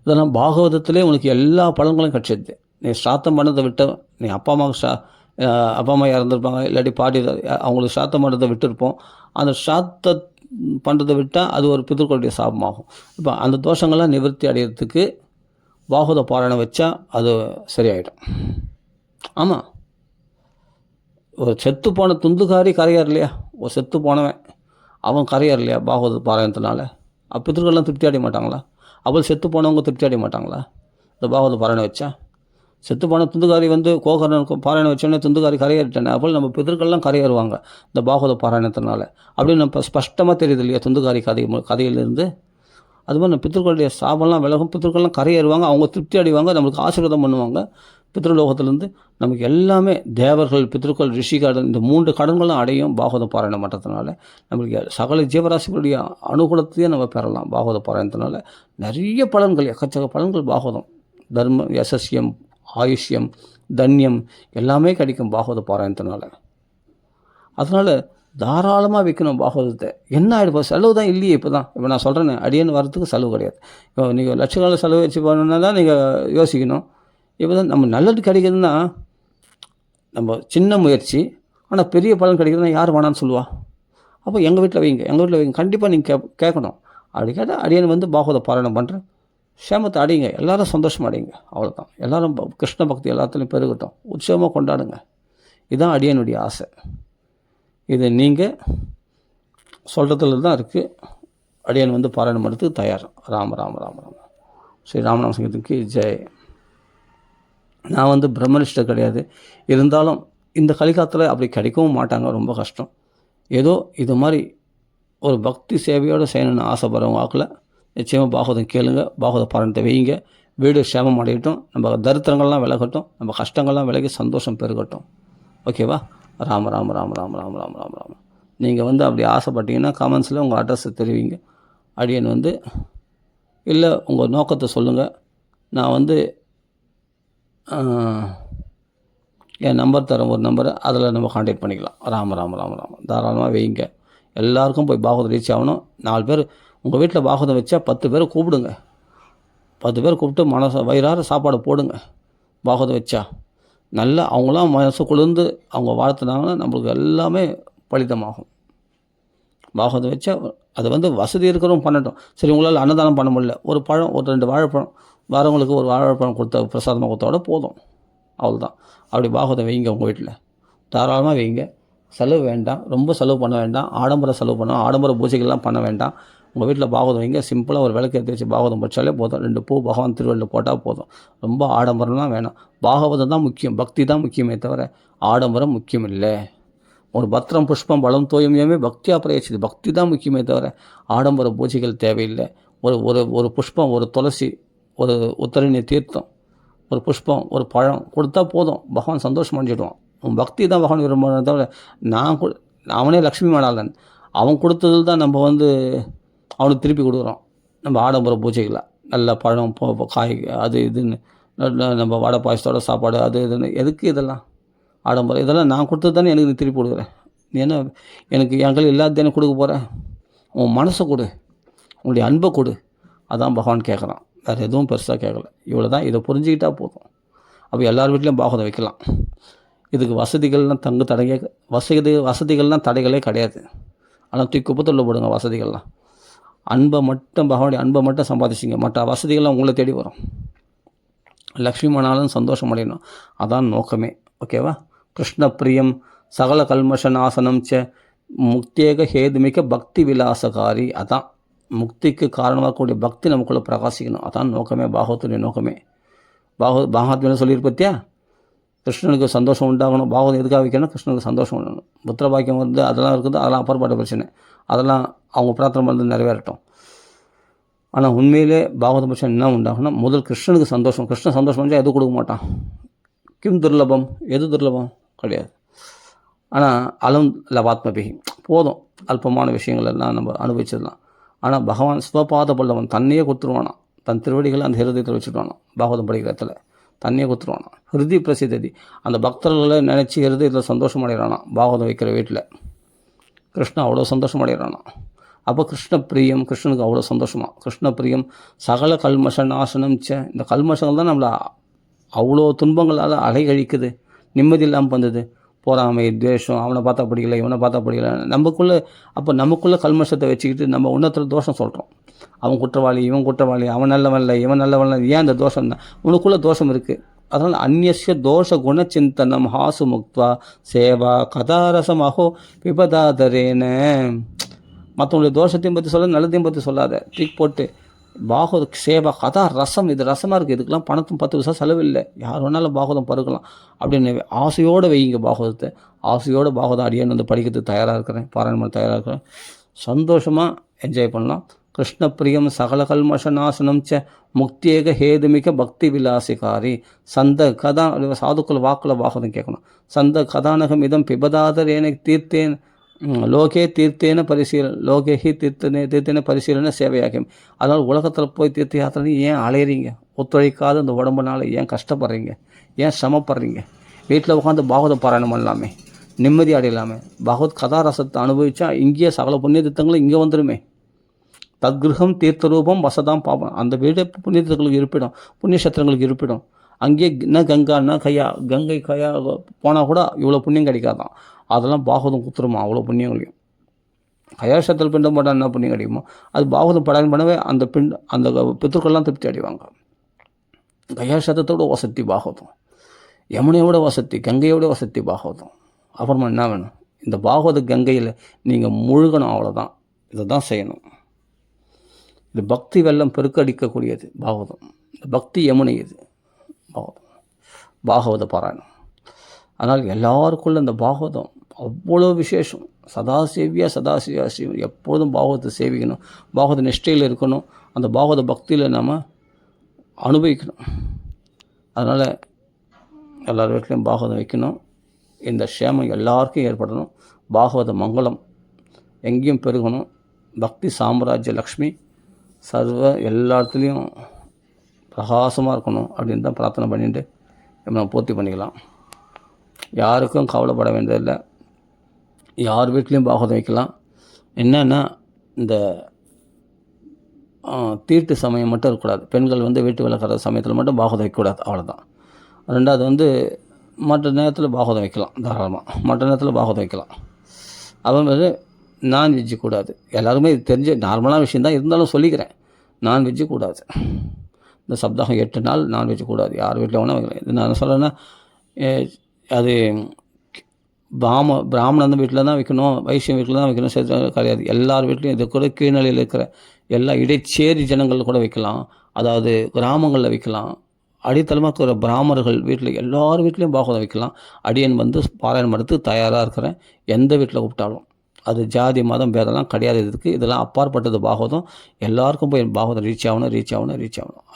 இதெல்லாம் பாகவதத்திலே உனக்கு எல்லா பலன்களும் கிடச்சிது. நீ ஸ்ராத்தம் பண்ணதை விட்ட, நீ அப்பா அம்மாவுக்கு அப்பா அம்மா இறந்துருப்பாங்க, இல்லாட்டி பாட்டி அவங்களுக்கு ஸ்ராத்தம் பண்ணுறதை விட்டுருப்போம். அந்த ஸ்ராத்த பண்ணுறதை விட்டால் அது ஒரு பித்ருக்களுடைய சாபமாகும். இப்போ அந்த தோஷங்கள்லாம் நிவர்த்தி அடையிறதுக்கு பாகவத பாராயணம் வச்சா அது சரியாயிடும். ஆமாம், ஒரு செத்து போன துந்துக்காரி கரையார் இல்லையா, ஒரு செத்து போனவன் அவன் கரையார் இல்லையா பாகவத பாராயணத்தினால. பித்ருக்கள்லாம் திருப்தி அடைய மாட்டாங்களா? அப்போ செத்து போனவங்க திருப்தி அடைய மாட்டாங்களா இந்த பாகவத பாராயணம் வச்சா? செத்து போன துந்துக்காரி கோகர்ணன் பாராயணம் வச்சோடனே துந்துக்காரி கரையேறிட்டானே, அப்போ நம்ம பிதர்கள்லாம் கரையேறுவாங்க இந்த பாகவத பாராயணத்தினால அப்படின்னு நம்ம ஸ்பஷ்டமாக தெரியுது இல்லையா துந்துக்காரி கதையிலிருந்து. அது மாதிரி நம்ம பித்தர்களுடைய சாபம்லாம் விலகும், பித்தர்கள்லாம் கரையேறுவாங்க, அவங்க திருப்தி அடைவாங்க, நம்மளுக்கு ஆசீர்வாதம் பண்ணுவாங்க. பித்ருலோகத்திலேருந்து நமக்கு எல்லாமே தேவர்கள், பித்ருக்கள், ரிஷிகாடன் இந்த 3 கடன்களும் அடையும் பாகவத பாராயணம் பண்ணுறதுனால. நம்மளுக்கு சகல ஜீவராசிகளுடைய அனுகூலத்தையே நம்ம பெறலாம் பாகவத பாராயணத்தினால. நிறைய பலன்கள், எக்கச்சக்க பலன்கள் பாகவதம். தர்மம், யசஸ்யம், ஆயுஷ்யம், தன்யம் எல்லாமே கிடைக்கும் பாகவத பாராயணத்தினால. அதனால் தாராளமாக வைக்கணும் பாகவதத்தை. என்ன ஆகிடும், செலவு தான் இல்லையே. இப்போ நான் சொல்கிறேன்னு அடியேன்னு வரத்துக்கு செலவு கிடையாது. இப்போ நீங்கள் லட்சக்கணக்கில் செலவு வச்சு பண்ணணுன்னா தான் நீங்கள் யோசிக்கணும். இப்போ தான் நம்ம நல்லது கிடைக்குதுன்னா நம்ம சின்ன முயற்சி, ஆனால் பெரிய பலன் கிடைக்குதுன்னா யார் வேணான்னு சொல்லுவா? அப்போ எங்கள் வீட்டில் வைங்க கண்டிப்பாக நீங்கள் கேட்கணும். அப்படி கேட்டால் அடியேன் பாகவத பாராயணம் பண்ணுறேன், சேமத்தை அடையுங்க, எல்லோரும் சந்தோஷமாக அடையுங்க. அவ்வளோதான். எல்லோரும் கிருஷ்ண பக்தி எல்லாத்துலேயும் பெருகட்டும், உற்சவமாக கொண்டாடுங்க. இதுதான் அடியனுடைய ஆசை. இது நீங்கள் சொல்கிறதுல தான் இருக்குது. அடியன் பாராயணம் பண்ணுறதுக்கு தயார். ராம ராம ராம ராம. ஸ்ரீ ராமநாம சங்கீதத்துக்கு ஜெய். நான் பிரம்மனிஷ்டர் கிடையாது. இருந்தாலும் இந்த கலிகாலத்தில் அப்படி கிடைக்கவும் மாட்டாங்க, ரொம்ப கஷ்டம். ஏதோ இது மாதிரி ஒரு பக்தி சேவையோடு செய்யணும்னு ஆசைப்படுறவங்க வாக்கில் நிச்சயமாக பாகவதம் கேளுங்க, பாகவத பாராயணத்தை வைங்க. வீடு சேமம் அடையட்டும், நம்ம தரித்திரங்கள்லாம் விலகட்டும், நம்ம கஷ்டங்கள்லாம் விலகி சந்தோஷம் பெருகட்டும். ஓகேவா? ராம ராம ராம ராம ராம ராம ராம ராம. நீங்கள் அப்படி ஆசைப்பட்டீங்கன்னா கமெண்ட்ஸில் உங்கள் அட்ரஸை தெரிவிங்க. அடியன் இல்லை உங்கள் நோக்கத்தை சொல்லுங்கள். நான் என் நம்பர் தரேன், ஒரு நம்பரை, அதில் நம்ம கான்டாக்ட் பண்ணிக்கலாம். ராம ராம ராம ராம. தாராளமாக வைங்க. எல்லாருக்கும் போய் பாகவதம் ரீச் ஆகணும். 4 பேர் உங்கள் வீட்டில் பாகவதம் வச்சா 10 பேரை கூப்பிடுங்க. 10 பேர் கூப்பிட்டு வயிறார சாப்பாடு போடுங்க. பாகவதம் வச்சா நல்லா அவங்களாம் மனசு குளிர்ந்து அவங்க வாழ்த்துனாங்கன்னா நம்மளுக்கு எல்லாமே பலிதமாகும். பாகவதம் வச்சா அது வசதி இருக்கிறவங்க பண்ணட்டும். சரி, உங்களால் அன்னதானம் பண்ண முடியல, ஒரு பழம், ஒரு 2 வாழைப்பழம், வரவங்களுக்கு ஒரு வாழைப்பழம் கொடுத்த பிரசாதமாக கொடுத்தோட போதும். அவ்வளோதான். அப்படி பாகவதம் வைங்க உங்கள் வீட்டில், தாராளமாக வைங்க. செலவு வேண்டாம், ரொம்ப செலவு பண்ண வேண்டாம். ஆடம்பர செலவு பண்ண, ஆடம்பர பூஜைகள்லாம் பண்ண வேண்டாம். உங்கள் வீட்டில் பாகவதம் வைங்க. சிம்பிளாக ஒரு விளக்கு ஏற்றி வச்சு பாகவதம் படித்தாலே போதும். 2 பூ பகவான் திருவள்ளில் போட்டால் போதும். ரொம்ப ஆடம்பரம்லாம் வேணாம். பாகவதம் தான் முக்கியம், பக்தி தான் முக்கியமே தவிர ஆடம்பரம் முக்கியம் இல்லை. ஒரு பத்திரம் புஷ்பம் பலம் தோயமே பக்தியாக பிரயச்சிது, பக்தி தான் முக்கியமே தவிர ஆடம்பர பூஜைகள் தேவையில்லை. ஒரு புஷ்பம், ஒரு துளசி, ஒரு உத்தரணி தீர்த்தம், ஒரு புஷ்பம், ஒரு பழம் கொடுத்தா போதும், பகவான் சந்தோஷம் அடைஞ்சிடுவான். உன் பக்தி தான் பகவான் விரும்புகிறத தவிர அவனே லக்ஷ்மி மாடாளன், அவன் கொடுத்ததில் தான் நம்ம அவனுக்கு திருப்பி கொடுக்குறோம். நம்ம ஆடம்பர பூஜைகளை நல்ல பழம், காய், அது இதுன்னு நம்ம வடை பாயசத்தோட சாப்பாடு, அது இதுன்னு எதுக்கு இதெல்லாம் ஆடம்பரம்? இதெல்லாம் நான் கொடுத்தது தானே எனக்கு நீ திருப்பி கொடுக்குறேன். நீ என்ன எனக்கு என் கையில் எல்லாத்தையும் கொடுக்க போகிறேன்? உன் மனசை கொடு, உன்னுடைய அன்பை கொடு. அதான் பகவான் கேட்குறான், வேறு எதுவும் பெருசாக கேட்கல. இவ்வளோ தான், இதை புரிஞ்சுக்கிட்டால் போதும். அப்போ எல்லார் வீட்லேயும் பாகவதம் வைக்கலாம். இதுக்கு வசதிகள்லாம் வசதிகள்லாம் தடைகளே கிடையாது. ஆனால் தூக்கி குப்பத்தில் போடுங்க வசதிகள்லாம். பகவானுடைய அன்பை மட்டும் சம்பாதிச்சிங்க, மற்ற வசதிகள்லாம் உங்களை தேடி வரும். லக்ஷ்மி மணாலும் சந்தோஷம் அடையணும், அதான் நோக்கமே. ஓகேவா? கிருஷ்ண பிரியம் சகல கல்மஷநாசனம் ச முக்தியேக ஹேதுமிக்க பக்தி விலாசகாரி. அதான் முக்திக்கு காரணமாக கூடிய பக்தி நமக்குள்ளே பிரகாசிக்கணும். அதான் நோக்கமே, பாகவத்துடைய நோக்கமே. பாகவத் சொல்லியிருப்பத்தியா, கிருஷ்ணனுக்கு சந்தோஷம் உண்டாகணும். பாகவதம் எதுக்காக வைக்கணும்? கிருஷ்ணனுக்கு சந்தோஷம் உண்டாகணும். புத்திர பாக்கியம் அதெல்லாம் இருக்குது, அதெல்லாம் அப்புறப்பட்ட பிரச்சனை. அதெல்லாம் அவங்க பிரார்த்தனை நிறைவேறட்டும். ஆனால் உண்மையிலே பாகவத பட்சம் என்ன உண்டாகணும்? முதல் கிருஷ்ணனுக்கு சந்தோஷம். கிருஷ்ணன் சந்தோஷம் பண்ணால் எது கொடுக்க மாட்டான். கிம் துர்லபம், எது துர்லபம் கிடையாது. ஆனால் அலம் லபாத்மபிகி, போதும் அல்பமான விஷயங்கள் எல்லாம் நம்ம அனுபவிச்சிடலாம். ஆனால் பகவான் ஸ்வபாத பல்லவன், தன்னையே கொடுத்துருவானா. தன் திருவடிகளை அந்த ஹிருதயத்தில் வச்சுருவானா. பாகவதம் படிக்கிறதுல தன்னையே கொடுத்துருவானா. ஹிருதி பிரசித்தி, அந்த பக்தர்களை நினச்சி ஹிருதயத்தில் சந்தோஷம் அடைகிறானா. பாகவதம் வைக்கிற வீட்டில் கிருஷ்ணன் அவ்வளோ சந்தோஷம் அடைகிறானா. அப்போ கிருஷ்ண பிரியம், கிருஷ்ணனுக்கு அவ்வளோ சந்தோஷமாக. கிருஷ்ண பிரியம் சகல கல்மஷ நாசனம் இந்த கல்மஷங்கள் தான் நம்மளை அவ்வளோ துன்பங்களால் அலைகழிக்குது. நிம்மதி இல்லாமல் வந்தது? பொறாமை, துவேஷம், அவனை பார்த்தா பிடிக்கல, இவனை பார்த்தா பிடிக்கல. நமக்குள்ளே கல்மஷத்தை வச்சுக்கிட்டு நம்ம உன்னத்தில் தோஷம் சொல்கிறோம். அவன் குற்றவாளி, இவன் குற்றவாளி, அவன் நல்லவன் இல்லை, இவன் நல்லவன் இல்லை. ஏன் அந்த தோஷம் தான்? உனக்குள்ளே தோஷம் இருக்குது. அதனால் அந்நிய தோஷ குணச்சிந்தனம் ஹாசு முக்த்வா சேவா கதாரசமாகோ பிபதாதரேன. மற்றவங்களுடைய தோஷத்தையும் பற்றி சொல்ல, நல்லதையும் பற்றி சொல்லாத. டிக் போட்டு பாகவத சேவா கதா ரசம், இது ரசமாக இருக்குது, இதுக்கெல்லாம் பணத்தும் 10 பைசா செலவில்லை, யார் வேணாலும் பாகவதம் பருக்கலாம் அப்படின்னு ஆசையோடு வைங்க. பாகவதத்தை ஆசையோடு பாகவதம் அடியேன்னு வந்து படிக்கிறதுக்கு தயாராக இருக்கிறேன், பாராயணம் பண்ண தயாராக இருக்கிறேன். சந்தோஷமாக என்ஜாய் பண்ணலாம். கிருஷ்ண பிரியம் சகல கல்மஷநாசனம் ச முக்தியேக ஹேதுமிக பக்தி விலாசிகாரி சந்த கதா. சாதுக்கள் வாக்கில் பாகவதம் கேட்கணும். சந்த கதானகம் இதம் பிபதாதரேன தீர்த்தேன் லோகே தீர்த்தேன லோகேஹி தீர்த்தேன பரிசீலனை சேவையாகும். அதனால் உலகத்தில் போய் தீர்த்த யாத்திரை ஏன் அலையிறீங்க? ஒத்துழைக்காத இந்த உடம்புனால ஏன் கஷ்டப்படுறீங்க? ஏன் சிரமப்படுறீங்க? வீட்டில் உட்காந்து பாகவத பாராயணம் பண்ணலாமே, நிம்மதி அடையலாமே. பாகவத் கதாரசத்தை அனுபவித்தா இங்கேயே சகல புண்ணிய திட்டங்களும் இங்கே வந்துடுமே. தத்கிருஹம் தீர்த்தரூபம் வசதாம் பாபம். அந்த வீடு புண்ணிய தீர்த்தங்களுக்கு இருப்பிடும், புண்ணியக்ஷேத்திரங்களுக்கு இருப்பிடும். அங்கேயே கங்கா கங்கை கயா போனால் கூட இவ்வளோ புண்ணியம் கிடைக்காதான். அதெல்லாம் பாகவதம் குத்துருமா அவ்வளோ புண்ணியங்களையும். கயாசத்தில் பிண்டம் போட்டால் என்ன புண்ணியம் கிடைக்குமோ அது பாகவதம் படாயம் பண்ணவே அந்த பித்ருக்கள்லாம் திருப்தி அடைவாங்க. கயாசத்தோட வசதி பாகவதம், யமுனையோட வசதி, கங்கையோட வசதி பாகவதம். அப்புறமா என்ன வேணும்? இந்த பாகவத கங்கையில் நீங்கள் முழுகணும், அவ்வளோதான். இதை தான் செய்யணும். இது பக்தி வெள்ளம் பெருக்கடிக்கக்கூடியது பாகவதம். இந்த பக்தி யமுனை இது பாகவத பாராயணம். அதனால் எல்லாருக்குள்ள இந்த பாகவதம் அவ்வளோ விசேஷம். சதாசிவம் எப்பொழுதும் பாகவத்தை சேவிக்கணும், பாகவத நிஷ்டையில் இருக்கணும், அந்த பாகவத பக்தியில் நாம் அனுபவிக்கணும். அதனால் எல்லார் வீட்லேயும் பாகவதம் வைக்கணும். இந்த க்ஷேமம் எல்லாருக்கும் ஏற்படணும். பாகவத மங்களம் எங்கேயும் பெருகணும். பக்தி சாம்ராஜ்ய லக்ஷ்மி சர்வ எல்லாத்துலேயும் பிரகாசமாக இருக்கணும் அப்படின்னு தான் பிரார்த்தனை பண்ணிட்டு நம்ம பூர்த்தி பண்ணிக்கலாம். யாருக்கும் கவலைப்பட வேண்டியதில்லை. யார் வீட்லேயும் பாகவதம் வைக்கலாம். என்னென்னா இந்த தீட்டு சமயம் மட்டும் இருக்கக்கூடாது. பெண்கள் வீட்டு விளக்குற சமயத்தில் மட்டும் பாகவதம் வைக்கக்கூடாது, அவ்வளோதான். ரெண்டாவது மற்ற நேரத்தில் பாகவதம் வைக்கலாம், தாராளமாக மற்ற நேரத்தில் பாகவதம் வைக்கலாம். அப்புறம் நான்வெஜ்ஜு கூடாது. எல்லாருமே இது தெரிஞ்ச நார்மலான விஷயந்தான், இருந்தாலும் சொல்லிக்கிறேன். நான்வெஜ்ஜு கூடாது. இந்த சப்தாகம் 8 நாள் நான்வெஜ்ஜு கூடாது. யார் வீட்டில் வேணால் வைக்கலாம். இது நான் சொல்கிறேன்னா அது பிராமணன் வீட்டில் தான் வைக்கணும், வைஷ்யம் வீட்டில் தான் வைக்கணும் கிடையாது. எல்லார் வீட்லையும் இது கூட கீழ்நிலையில் இருக்கிற எல்லா இடைச்சேரி ஜனங்கள் கூட வைக்கலாம். அதாவது கிராமங்களில் வைக்கலாம். அடித்தளமாக இருக்கிற பிராமணர்கள் வீட்டில் எல்லார் வீட்லேயும் பாகவதம் வைக்கலாம். அடியன் பாராயணம் எடுத்து தயாராக இருக்கிறேன். எந்த வீட்டில் கூப்பிட்டாலும் அது ஜாதி மதம் பேதெல்லாம் கிடையாது. இதெல்லாம் அப்பாற்பட்டது பாகவதம். எல்லாருக்கும் போய் பாகவதம் ரீச் ஆகணும்.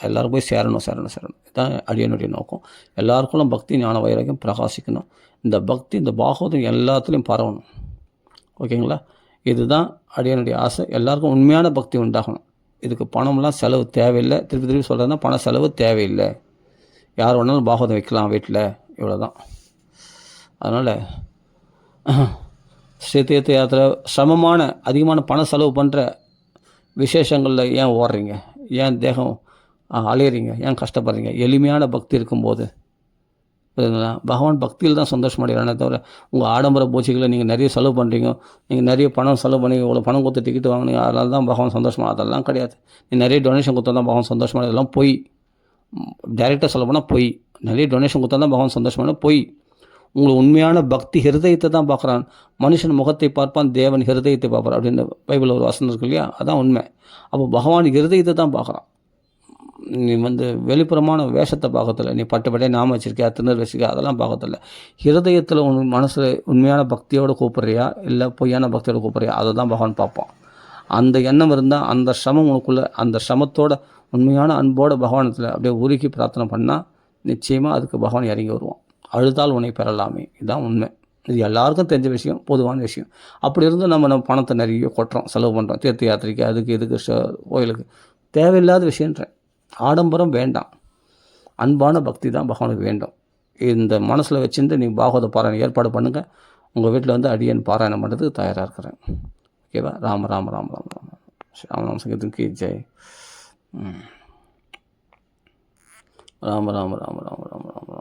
எல்லாருக்கும் போய் சேரணும். இதுதான் அடியனுடைய நோக்கம். எல்லாருக்குள்ள பக்தி ஞான வைராக்கியம் பிரகாசிக்கணும். இந்த பக்தி இந்த பாகவதம் எல்லாத்துலேயும் பரவணும். ஓகேங்களா? இதுதான் அடியனுடைய ஆசை. எல்லாருக்கும் உண்மையான பக்தி உண்டாகணும். இதுக்கு பணம்லாம் செலவு தேவையில்லை. திருப்பி சொல்கிறதுனா பண செலவு தேவையில்லை. யார் வேணாலும் பாகவதம் வைக்கலாம் வீட்டில், இவ்வளோதான். அதனால் ஸ்ரீதீர்த்த யாத்திரை சிரமமான அதிகமான பண செலவு பண்ணுற விசேஷங்களில் ஏன் ஓடுறீங்க? ஏன் தேகம் அலையிறீங்க? ஏன் கஷ்டப்படுறீங்க? எளிமையான பக்தி இருக்கும்போது புரியுதுங்களா? பகவான் பக்தியில் தான் சந்தோஷம் அடைகிறானே தவிர உங்கள் ஆடம்பர பூஜைகளை நீங்கள் நிறைய செலவு பண்ணுறீங்க, நீங்கள் நிறைய பணம் செலவு பண்ணி இவ்வளோ பணம் கொடுத்து டிக்கெட் வாங்கினீங்க, அதனால தான் பகவான் சந்தோஷமாக. அதெல்லாம் கிடையாது. நீ நிறைய டொனேஷன் கொடுத்தா தான் பகவான் சந்தோஷமாக. இதெல்லாம் பொய். டைரெக்டாக சொல்ல போனால் பொய். நிறைய டொனேஷன் கொடுத்தா தான் பகவான் சந்தோஷமான பொய். உங்களுக்கு உண்மையான பக்தி ஹிருதயத்தை தான் பார்க்குறான். மனுஷன் முகத்தை பார்ப்பான், தேவன் ஹிருதயத்தை பார்ப்பார் அப்படின்னு பைபிளில் ஒரு வசனம் இருக்கு இல்லையா? அதான் உண்மை. அப்போ பகவான் ஹிருதயத்தை தான் பார்க்குறான். நீ வெளிப்புறமான வேஷத்தை பார்க்கறதில்ல. நீ பட்டை நாம வச்சிருக்கியா, திணறு வச்சிருக்கியா, அதெல்லாம் பார்க்கறதில்ல. ஹிருதயத்தில் மனசில் உண்மையான பக்தியோடு கூப்பிட்றியா, இல்லை பொய்யான பக்தியோடு கூப்பிட்றியா, அதை தான் பகவான் பார்ப்பான். அந்த எண்ணம் இருந்தால் அந்த சிரமம் உனக்குள்ளே, அந்த சிரமத்தோட உண்மையான அன்போடு பகவானத்தில் அப்படியே உருக்கி பிரார்த்தனை பண்ணால் நிச்சயமாக அதுக்கு பகவான் இறங்கி வருவான். அழுதால் உன்னை பெறலாமே, இதுதான் உண்மை. இது எல்லாருக்கும் தெரிஞ்ச விஷயம், பொதுவான விஷயம். அப்படி இருந்தும் நம்ம பணத்தை நிறைய கொட்டுறோம், செலவு பண்ணுறோம், தீர்த்த யாத்திரைக்கு, அதுக்கு இதுக்கு கோயிலுக்கு. தேவையில்லாத விஷயன்றேன். ஆடம்பரம் வேண்டாம். அன்பான பக்தி தான் பகவானுக்கு வேண்டும். இந்த மனசில் வச்சுட்டு நீங்கள் பாகவத பாராயணம் ஏற்பாடு பண்ணுங்கள். உங்கள் வீட்டில் அடியன் பாராயணம் பண்ணுறதுக்கு தயாராக இருக்கிறேன். ஓகேவா? ராம ராம ராம ராம ராம ராமநாம சங்கீதத்துக்கு ஜெய். ராம ராம ராம ராம ராம ராம ராம